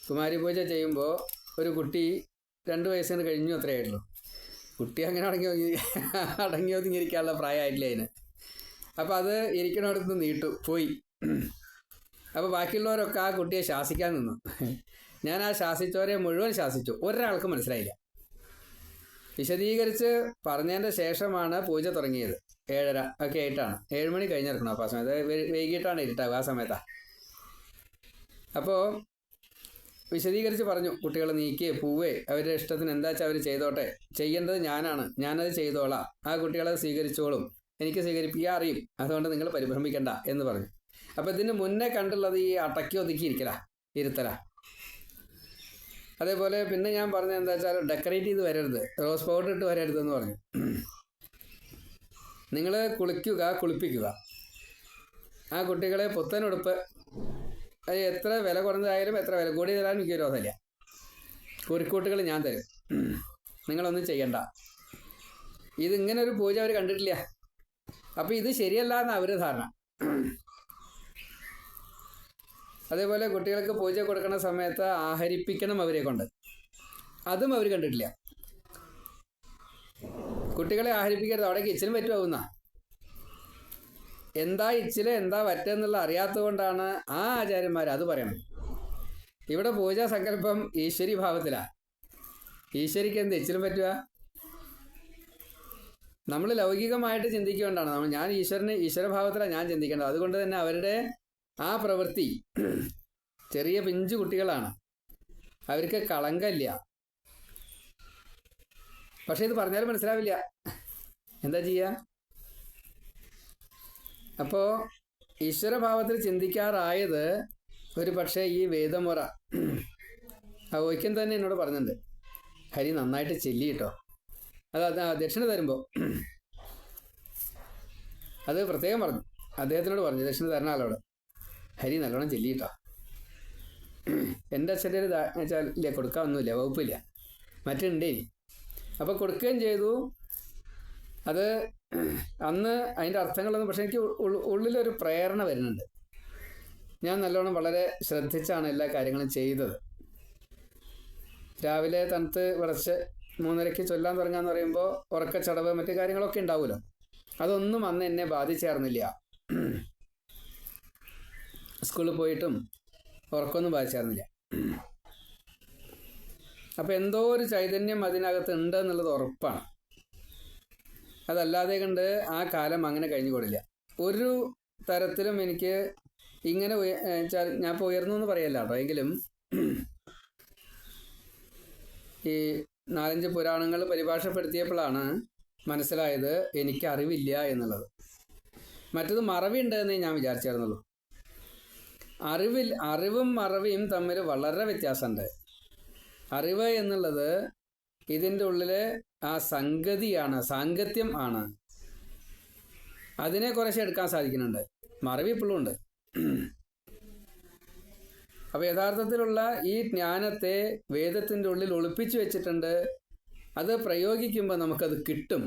കുമാരി പൂജ ചെയ്യുമ്പോൾ ഒരു കുട്ടി 2 വയസ്സിന് കഴിഞ്ഞു അത്രയേ ആയിട്ടുള്ളൂ. കുട്ടി അങ്ങനെ അടങ്ങി ഒതുങ്ങിയിരിക്കാനുള്ള പ്രായമായിട്ടില്ല അതിന്. അപ്പോൾ അത് ഇരിക്കണോടത്ത് നീട്ടു പോയി. അപ്പോൾ ബാക്കിയുള്ളവരൊക്കെ ആ കുട്ടിയെ ശാസിക്കാൻ നിന്നു. ഞാൻ ആ ശാസിച്ചവരെ മുഴുവൻ ശാസിച്ചു, ഒരാൾക്കും മനസ്സിലായില്ല. വിശദീകരിച്ച് പറഞ്ഞതിൻ്റെ ശേഷമാണ് പൂജ തുടങ്ങിയത്. 7:30 ഒക്കെ ആയിട്ടാണ്. 7 മണി കഴിഞ്ഞിരിക്കണം. അപ്പോൾ ആ സമയത്ത് വൈകിട്ടാണ് ഇരുട്ടാവുക, ആ സമയത്താണ്. അപ്പോൾ വിശദീകരിച്ച് പറഞ്ഞു, കുട്ടികൾ നീക്കി പോവേ, അവരുടെ ഇഷ്ടത്തിന് എന്താ വെച്ചാൽ അവർ ചെയ്തോട്ടെ, ചെയ്യേണ്ടത് ഞാനത് ചെയ്തോളാം, ആ കുട്ടികളത് സ്വീകരിച്ചോളും, എനിക്ക് സ്വീകരിപ്പിക്കാൻ അറിയും, അതുകൊണ്ട് നിങ്ങൾ പരിഭ്രമിക്കണ്ട എന്ന് പറഞ്ഞു. അപ്പോൾ ഇതിന് മുന്നേ കണ്ടുള്ളത് ഈ അടക്കി ഒതുക്കി ഇരുത്തല. അതേപോലെ പിന്നെ ഞാൻ പറഞ്ഞത് എന്താ വെച്ചാൽ ഡെക്കറേറ്റ് ചെയ്ത് വരരുത്, റോസ് പൗഡർ ഇട്ട് വരരുതെന്ന് പറഞ്ഞു. നിങ്ങൾ കുളിപ്പിക്കുക. ആ കുട്ടികളെ പുത്തനുടുപ്പ്, അത് എത്ര വില കുറഞ്ഞതായാലും എത്ര വില കൂടി തരാൻ എനിക്ക് വിരോധമില്ല. കുറിക്കൂട്ടുകൾ ഞാൻ തരും, നിങ്ങളൊന്നും ചെയ്യണ്ട. ഇതിങ്ങനെ ഒരു പൂജ അവർ കണ്ടിട്ടില്ല. അപ്പോൾ ഇത് ശരിയല്ല എന്നാണ് അവർ ധാരണ. അതേപോലെ കുട്ടികൾക്ക് പൂജ കൊടുക്കുന്ന സമയത്ത് ആഹരിപ്പിക്കണം അവരെ കൊണ്ട്, അതും അവർ കണ്ടിട്ടില്ല. കുട്ടികളെ ആഹരിപ്പിക്കരുത്, അവിടെ കിച്ചനും പറ്റുമാവുന്ന. എന്താ ഇച്ചില് എന്താ വറ്റെന്നുള്ള അറിയാത്തത് കൊണ്ടാണ് ആ ആചാര്യന്മാർ അത് പറയണം. ഇവിടെ പൂജാ സങ്കല്പം ഈശ്വരി ഭാവത്തിലാണ്. ഈശ്വരിക്ക് എന്ത് ഇച്ചിലും പറ്റുക? നമ്മൾ ലൗകികമായിട്ട് ചിന്തിക്കൊണ്ടാണ് ഞാൻ ഈശ്വരഭാവത്തിലാണ് ഞാൻ ചിന്തിക്കേണ്ടത്. അതുകൊണ്ട് തന്നെ അവരുടെ ആ പ്രവൃത്തി, ചെറിയ പിഞ്ചു കുട്ടികളാണ്, അവർക്ക് കളങ്കമില്ല. പക്ഷെ ഇത് പറഞ്ഞാലും മനസ്സിലാവില്ല, എന്താ ചെയ്യുക? അപ്പോൾ ഈശ്വരഭാവത്തിൽ ചിന്തിക്കാറായത് ഒരു പക്ഷേ ഈ വേദമുറ വൈക്കം തന്നെ എന്നോട് പറഞ്ഞിട്ടുണ്ട്, ഹരി നന്നായിട്ട് ചെല്ലി കേട്ടോ. അത് ദക്ഷിണ തരുമ്പോൾ അത് പ്രത്യേകം പറഞ്ഞു, അദ്ദേഹത്തിനോട് പറഞ്ഞു, ദക്ഷിണ തരണ ആളോട്, ഹരി നല്ലോണം ചെല്ലി കേട്ടോ. എൻ്റെ അച്ഛൻ്റെ ഒരു വെച്ചാൽ ഇല്ല, കൊടുക്കാനൊന്നുമില്ല, വകുപ്പില്ല, മറ്റുണ്ടേ. അപ്പോൾ കൊടുക്കുകയും ചെയ്തു. അത് അന്ന് അതിൻ്റെ അർത്ഥങ്ങളൊന്നും, പക്ഷെ എനിക്ക് ഉള്ളിലൊരു പ്രേരണ വരുന്നുണ്ട്. ഞാൻ നല്ലോണം വളരെ ശ്രദ്ധിച്ചാണ് എല്ലാ കാര്യങ്ങളും ചെയ്തത്. രാവിലെ തണുത്ത് വിറച്ച് 3:30 ചൊല്ലാൻ തുടങ്ങാന്ന് പറയുമ്പോൾ ഉറക്കച്ചടവ് മറ്റു കാര്യങ്ങളൊക്കെ ഉണ്ടാവുമല്ലോ, അതൊന്നും അന്ന് എന്നെ ബാധിച്ചേർന്നില്ല. സ്കൂളിൽ പോയിട്ടും ഉറക്കമൊന്നും ബാധിച്ചേർന്നില്ല. അപ്പം എന്തോ ഒരു ചൈതന്യം അതിനകത്ത് ഉണ്ട് എന്നുള്ളത് ഉറപ്പാണ്. അതല്ലാതെ കണ്ട് ആ കാലം അങ്ങനെ കഴിഞ്ഞു കൂടില്ല. ഒരു തരത്തിലും എനിക്ക് ഇങ്ങനെ ഞാൻ ഇപ്പോൾ ഉയർന്നു എന്ന് പറയല്ല കേട്ടോ, എങ്കിലും ഈ 4-5 പുരാണങ്ങൾ പരിഭാഷപ്പെടുത്തിയപ്പോഴാണ് മനസ്സിലായത് എനിക്ക് അറിവില്ല എന്നുള്ളത്. മറ്റത് മറവിയുണ്ട് എന്നേ ഞാൻ വിചാരിച്ചായിരുന്നുള്ളൂ. അറിവും മറവിയും തമ്മിൽ വളരെ വ്യത്യാസമുണ്ട്. അറിവ് എന്നുള്ളത് ഇതിൻ്റെ ഉള്ളിൽ ആ സംഗതിയാണ്, സാങ്കത്യം ആണ്. അതിനെ കുറച്ച് എടുക്കാൻ സാധിക്കുന്നുണ്ട്. മറവി ഇപ്പോഴും ഉണ്ട്. അപ്പോൾ യഥാർത്ഥത്തിലുള്ള ഈ ജ്ഞാനത്തെ വേദത്തിൻ്റെ ഉള്ളിൽ ഒളിപ്പിച്ചു വെച്ചിട്ടുണ്ട്. അത് പ്രയോഗിക്കുമ്പോൾ നമുക്കത് കിട്ടും.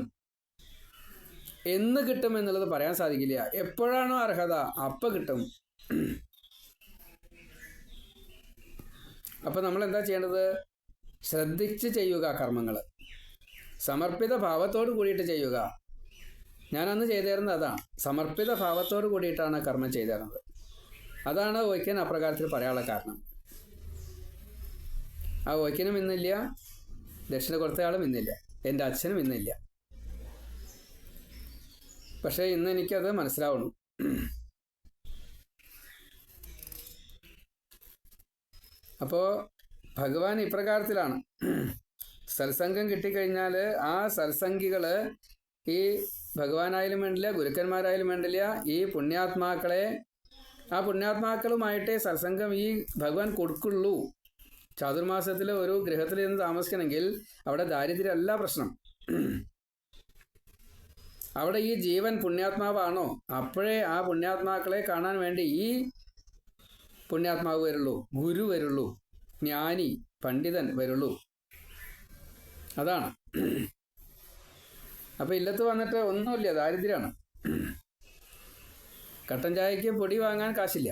എന്ന് കിട്ടും എന്നുള്ളത് പറയാൻ സാധിക്കില്ല. എപ്പോഴാണോ അർഹത അപ്പം കിട്ടും. അപ്പം നമ്മൾ എന്താ ചെയ്യേണ്ടത്? ശ്രദ്ധിച്ച് ചെയ്യുക കർമ്മങ്ങൾ. സമർപ്പിത ഭാവത്തോട് കൂടിയിട്ട് ചെയ്യുക. ഞാൻ അന്ന് ചെയ്തിരുന്നത് അതാണ്. സമർപ്പിത ഭാവത്തോട് കൂടിയിട്ടാണ് കർമ്മം ചെയ്തിരുന്നത്. അതാണ് വൈക്യൻ അപ്രകാരത്തിൽ പറയാനുള്ള കാരണം. ആ വൈക്യനും ഇന്നില്ല, ദക്ഷിണ കൊടുത്തയാളും ഇന്നില്ല, എൻ്റെ അച്ഛനും ഇന്നില്ല. പക്ഷേ ഇന്ന് എനിക്കത് മനസ്സിലാവുന്നു. അപ്പോൾ ഭഗവാൻ ഇപ്രകാരത്തിലാണ്. സത്സംഗം കിട്ടിക്കഴിഞ്ഞാൽ ആ സത്സംഗികൾ ഈ ഭഗവാനായാലും വേണ്ടില്ല, ഗുരുക്കന്മാരായാലും വേണ്ടില്ല, ഈ പുണ്യാത്മാക്കളെ, ആ പുണ്യാത്മാക്കളുമായിട്ടേ സത്സംഗം ഈ ഭഗവാൻ കൊടുക്കുള്ളൂ. ചാതുർമാസത്തിൽ ഒരു ഗൃഹത്തിൽ നിന്ന് താമസിക്കണമെങ്കിൽ അവിടെ ദാരിദ്ര്യമല്ല പ്രശ്നം. അവിടെ ഈ ജീവൻ പുണ്യാത്മാവാണോ, അപ്പോഴേ ആ പുണ്യാത്മാക്കളെ കാണാൻ വേണ്ടി ഈ പുണ്യാത്മാവ് വരുള്ളൂ, ഗുരു വരുള്ളൂ, ജ്ഞാനി പണ്ഡിതൻ വരുള്ളൂ. അതാണ്. അപ്പം ഇല്ലത്ത് വന്നിട്ട് ഒന്നുമില്ല, ദാരിദ്ര്യമാണ്. കട്ടൻ ചായക്ക് പൊടി വാങ്ങാൻ കാശില്ല,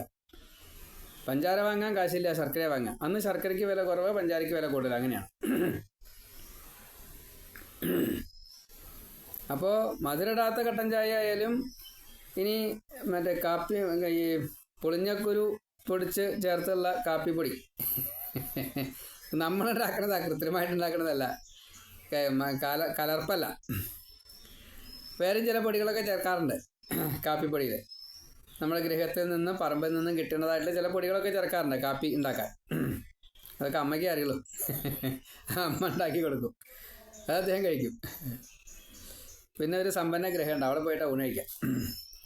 പഞ്ചാര വാങ്ങാൻ കാശില്ല, ശർക്കര വാങ്ങാൻ. അന്ന് ശർക്കരയ്ക്ക് വില കുറവ്, പഞ്ചാരയ്ക്ക് വില കൂടുതൽ, അങ്ങനെയാണ്. അപ്പോൾ മധുരടാത്ത കട്ടൻ ചായ ആയാലും ഇനി മറ്റേ കാപ്പി, ഈ പുളിഞ്ഞക്കുരു പൊടിച്ച് ചേർത്തുള്ള കാപ്പിപ്പൊടി നമ്മളുണ്ടാക്കണതാണ്, കൃത്രിമമായിട്ടുണ്ടാക്കണതല്ല, കലർപ്പല്ല. വേറെയും ചില പൊടികളൊക്കെ ചേർക്കാറുണ്ട് കാപ്പിപ്പൊടിയിൽ. നമ്മുടെ ഗൃഹത്തിൽ നിന്നും പറമ്പിൽ നിന്നും കിട്ടുന്നതായിട്ടുള്ള ചില പൊടികളൊക്കെ ചേർക്കാറുണ്ട് കാപ്പി ഉണ്ടാക്കാൻ. അതൊക്കെ അമ്മയ്ക്കേ അറിയുള്ളൂ. അമ്മ ഉണ്ടാക്കി കൊടുക്കും, അത് അദ്ദേഹം കഴിക്കും. പിന്നെ ഒരു സമ്പന്ന ഗൃഹമുണ്ട്, അവിടെ പോയിട്ട് ഊണ് കഴിക്കാം.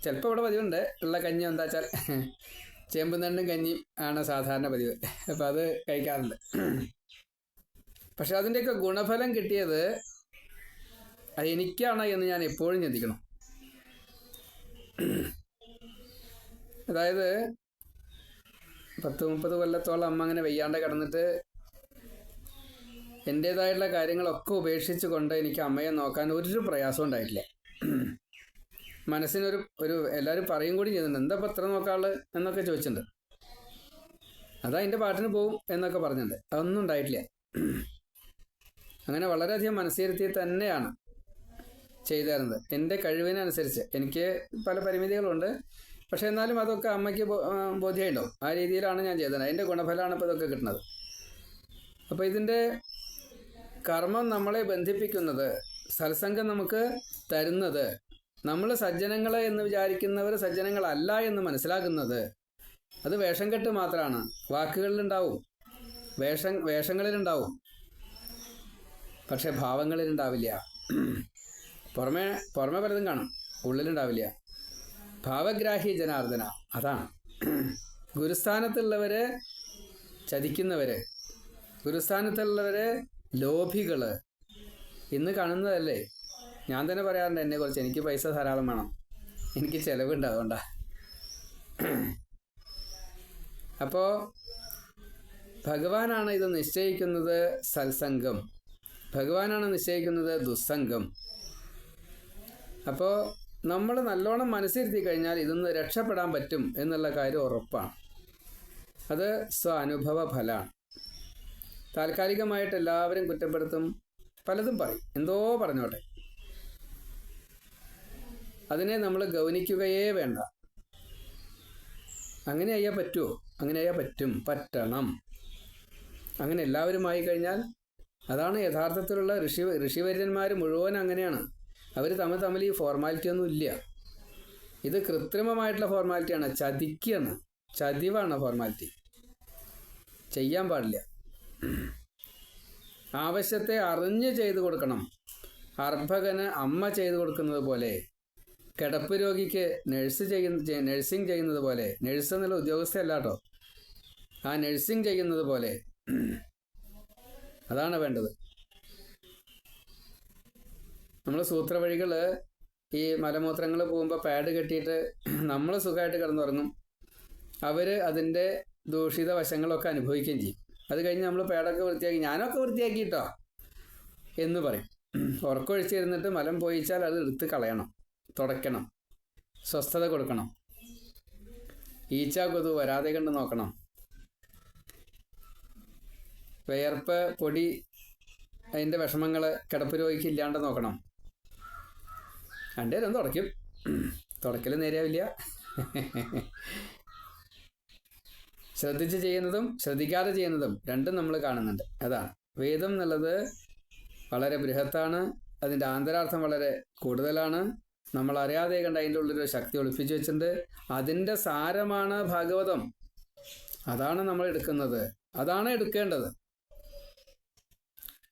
ചിലപ്പോൾ ഇവിടെ പതിവുണ്ട്, ഉള്ള കഞ്ഞി എന്താ വെച്ചാൽ ചേമ്പും തണ്ടും കഞ്ഞിയും ആണ് സാധാരണ പതിവ്. അപ്പം അത് കഴിക്കാറുണ്ട്. പക്ഷെ അതിൻ്റെയൊക്കെ ഗുണഫലം കിട്ടിയത് അത് എനിക്കാണ് എന്ന് ഞാൻ എപ്പോഴും ചിന്തിക്കണം. അതായത് 10-30 കൊല്ലത്തോളം അമ്മ അങ്ങനെ വയ്യാണ്ട് കിടന്നിട്ട് എൻ്റേതായിട്ടുള്ള കാര്യങ്ങളൊക്കെ ഉപേക്ഷിച്ച് കൊണ്ട് എനിക്ക് അമ്മയെ നോക്കാൻ ഒരു പ്രയാസം ഉണ്ടായിട്ടില്ല. മനസ്സിനൊരു എല്ലാവരും പറയും കൂടി ചെയ്യുന്നുണ്ട്, എന്താ ഇപ്പം എത്ര നോക്കാള് എന്നൊക്കെ ചോദിച്ചിട്ടുണ്ട്. അതാ എൻ്റെ പാട്ടിന് പോവും എന്നൊക്കെ പറഞ്ഞിട്ടുണ്ട്. അതൊന്നും ഉണ്ടായിട്ടില്ല. അങ്ങനെ വളരെയധികം മനസ്സിരുത്തി തന്നെയാണ് ചെയ്തിരുന്നത്. എൻ്റെ കഴിവിനനുസരിച്ച്. എനിക്ക് പല പരിമിതികളുണ്ട്, പക്ഷെ എന്നാലും അതൊക്കെ അമ്മയ്ക്ക് ബോധ്യമുണ്ടാവും. ആ രീതിയിലാണ് ഞാൻ ചെയ്തത്. അതിൻ്റെ ഗുണഫലമാണ് ഇപ്പോൾ ഇതൊക്കെ കിട്ടുന്നത്. അപ്പോൾ ഇതിൻ്റെ കർമ്മം നമ്മളെ ബന്ധിപ്പിക്കുന്നത്, സത്സംഗം നമുക്ക് തരുന്നത്, നമ്മൾ സജ്ജനങ്ങൾ എന്ന് വിചാരിക്കുന്നവർ സജ്ജനങ്ങളല്ല എന്ന് മനസ്സിലാക്കുന്നത്, അത് വേഷം കെട്ട് മാത്രമാണ്. വാക്കുകളിലുണ്ടാവും, വേഷങ്ങളിലുണ്ടാവും, പക്ഷെ ഭാവങ്ങളിലുണ്ടാവില്ല. പുറമെ പലതും കാണും, ഉള്ളിലുണ്ടാവില്ല. ഭാവഗ്രാഹി ജനാർദ്ദന, അതാണ്. ഗുരുസ്ഥാനത്തുള്ളവർ ചതിക്കുന്നവർ, ഗുരുസ്ഥാനത്തുള്ളവർ ലോഭികൾ ഇന്ന് കാണുന്നതല്ലേ. ഞാൻ തന്നെ പറയാറുണ്ട് എന്നെക്കുറിച്ച്, എനിക്ക് പൈസ ധാരാളം വേണം, എനിക്ക് ചിലവുണ്ട്, അതുകൊണ്ടാണ്. അപ്പോൾ ഭഗവാനാണ് ഇത് നിശ്ചയിക്കുന്നത്, സത്സംഗം. ഭഗവാനാണ് നിശ്ചയിക്കുന്നത് ദുസ്സംഗം. അപ്പോൾ നമ്മൾ നല്ലോണം മനസ്സിരുത്തി കഴിഞ്ഞാൽ ഇതൊന്ന് രക്ഷപ്പെടാൻ പറ്റും എന്നുള്ള കാര്യം ഉറപ്പാണ്. അത് സ്വാനുഭവ ഫലമാണ്. താൽക്കാലികമായിട്ട് എല്ലാവരും കുറ്റപ്പെടുത്തും, പലതും പറയും, എന്തോ പറഞ്ഞോട്ടെ. അതിനെ നമ്മൾ ഗൗനിക്കുകയേ വേണ്ട. അങ്ങനെ അയ്യാ പറ്റുമോ? അങ്ങനെ അയ്യാ പറ്റണം. അങ്ങനെ എല്ലാവരുമായി കഴിഞ്ഞാൽ അതാണ് യഥാർത്ഥത്തിലുള്ള ഋഷിവര്യന്മാർ മുഴുവൻ അങ്ങനെയാണ്. അവർ തമ്മിൽ ഈ ഫോർമാലിറ്റി ഒന്നും ഇല്ല. ഇത് കൃത്രിമമായിട്ടുള്ള ഫോർമാലിറ്റിയാണ്, ചതിക്കാണ്, ചതിവാണ് ഫോർമാലിറ്റി. ചെയ്യാൻ പാടില്ല. ആവശ്യത്തെ അറിഞ്ഞ് ചെയ്തു കൊടുക്കണം. അർഭകന് അമ്മ ചെയ്തു കൊടുക്കുന്നത് പോലെ, കിടപ്പ് രോഗിക്ക് നഴ്സിംഗ് ചെയ്യുന്നത് പോലെ, നഴ്സ് എന്നുള്ള ഉദ്യോഗസ്ഥയല്ല കേട്ടോ, ആ നഴ്സിംഗ് ചെയ്യുന്നത് പോലെ അതാണ് വേണ്ടത്. നമ്മൾ സൂത്രവഴികൾ ഈ മലമൂത്രങ്ങൾ പോകുമ്പോൾ പാഡ് കെട്ടിയിട്ട് നമ്മൾ സുഖമായിട്ട് കിടന്നുറങ്ങും. അവർ അതിൻ്റെ ദൂഷിത വശങ്ങളൊക്കെ അനുഭവിക്കുകയും ചെയ്യും. അത് കഴിഞ്ഞ് നമ്മൾ പാഡൊക്കെ വൃത്തിയാക്കി, ഞാനൊക്കെ വൃത്തിയാക്കിയിട്ടോ എന്ന് പറയും. ഉറക്കമൊഴിച്ചിരുന്നിട്ട് മലം പോയിച്ചാൽ അത് എടുത്ത് കളയണം, തുടയ്ക്കണം, സ്വസ്ഥത കൊടുക്കണം, ഈച്ച കൊതു വരാതെ കണ്ട് നോക്കണം. വിയർപ്പ് പൊടി അതിൻ്റെ വിഷമങ്ങൾ കിടപ്പ് രോഗിക്ക് ഇല്ലാണ്ട് നോക്കണം. രണ്ടുപേരും തുടയ്ക്കും, തുടയ്ക്കൽ നേരെയാവില്ല. ശ്രദ്ധിച്ച് ചെയ്യുന്നതും ശ്രദ്ധിക്കാതെ ചെയ്യുന്നതും രണ്ടും നമ്മൾ കാണുന്നുണ്ട്. അതാണ് വേദം എന്നുള്ളത്. വളരെ ബൃഹത്താണ്, അതിൻ്റെ ആന്തരാർത്ഥം വളരെ കൂടുതലാണ്. നമ്മൾ അറിയാതെ കണ്ട് അതിൻ്റെ ഉള്ളിലൊരു ശക്തി ഒളിപ്പിച്ചു വെച്ചിട്ടുണ്ട്. അതിൻ്റെ സാരമാണ് ഭാഗവതം. അതാണ് നമ്മൾ എടുക്കുന്നത്, അതാണ് എടുക്കേണ്ടത്.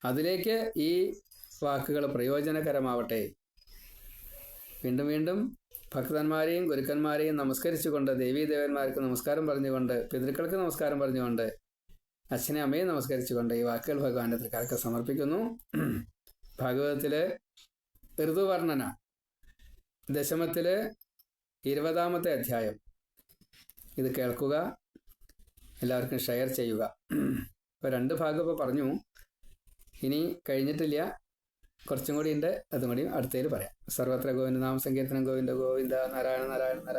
അതിലേക്ക് ഈ വാക്കുകൾ പ്രയോജനകരമാവട്ടെ. വീണ്ടും വീണ്ടും ഭക്തന്മാരെയും ഗുരുക്കന്മാരെയും നമസ്കരിച്ചുകൊണ്ട്, ദേവീദേവന്മാർക്ക് നമസ്കാരം പറഞ്ഞുകൊണ്ട്, പിതൃക്കൾക്ക് നമസ്കാരം പറഞ്ഞുകൊണ്ട്, അച്ഛനെ അമ്മയെ നമസ്കരിച്ചുകൊണ്ട് ഈ വാക്കുകൾ ഭഗവാന്റെ തൃക്കാർക്ക് സമർപ്പിക്കുന്നു. ഭാഗവതത്തിലെ ഋതുവർണ്ണന ദശമത്തിലെ 20-ാമത്തെ അധ്യായം ഇത് കേൾക്കുക, എല്ലാവർക്കും ഷെയർ ചെയ്യുക. ഇപ്പോൾ 2 ഭാഗം ഇപ്പോൾ പറഞ്ഞു, ഇനി കഴിഞ്ഞിട്ടില്ല, കുറച്ചും കൂടി ഉണ്ട്. അതും കൂടി അടുത്തതിൽ പറയാം. സർവത്ര ഗോവിന്ദ നാമ സങ്കീർത്തനം. ഗോവിന്ദ ഗോവിന്ദ നാരായണ നാരായണ നാരായണ.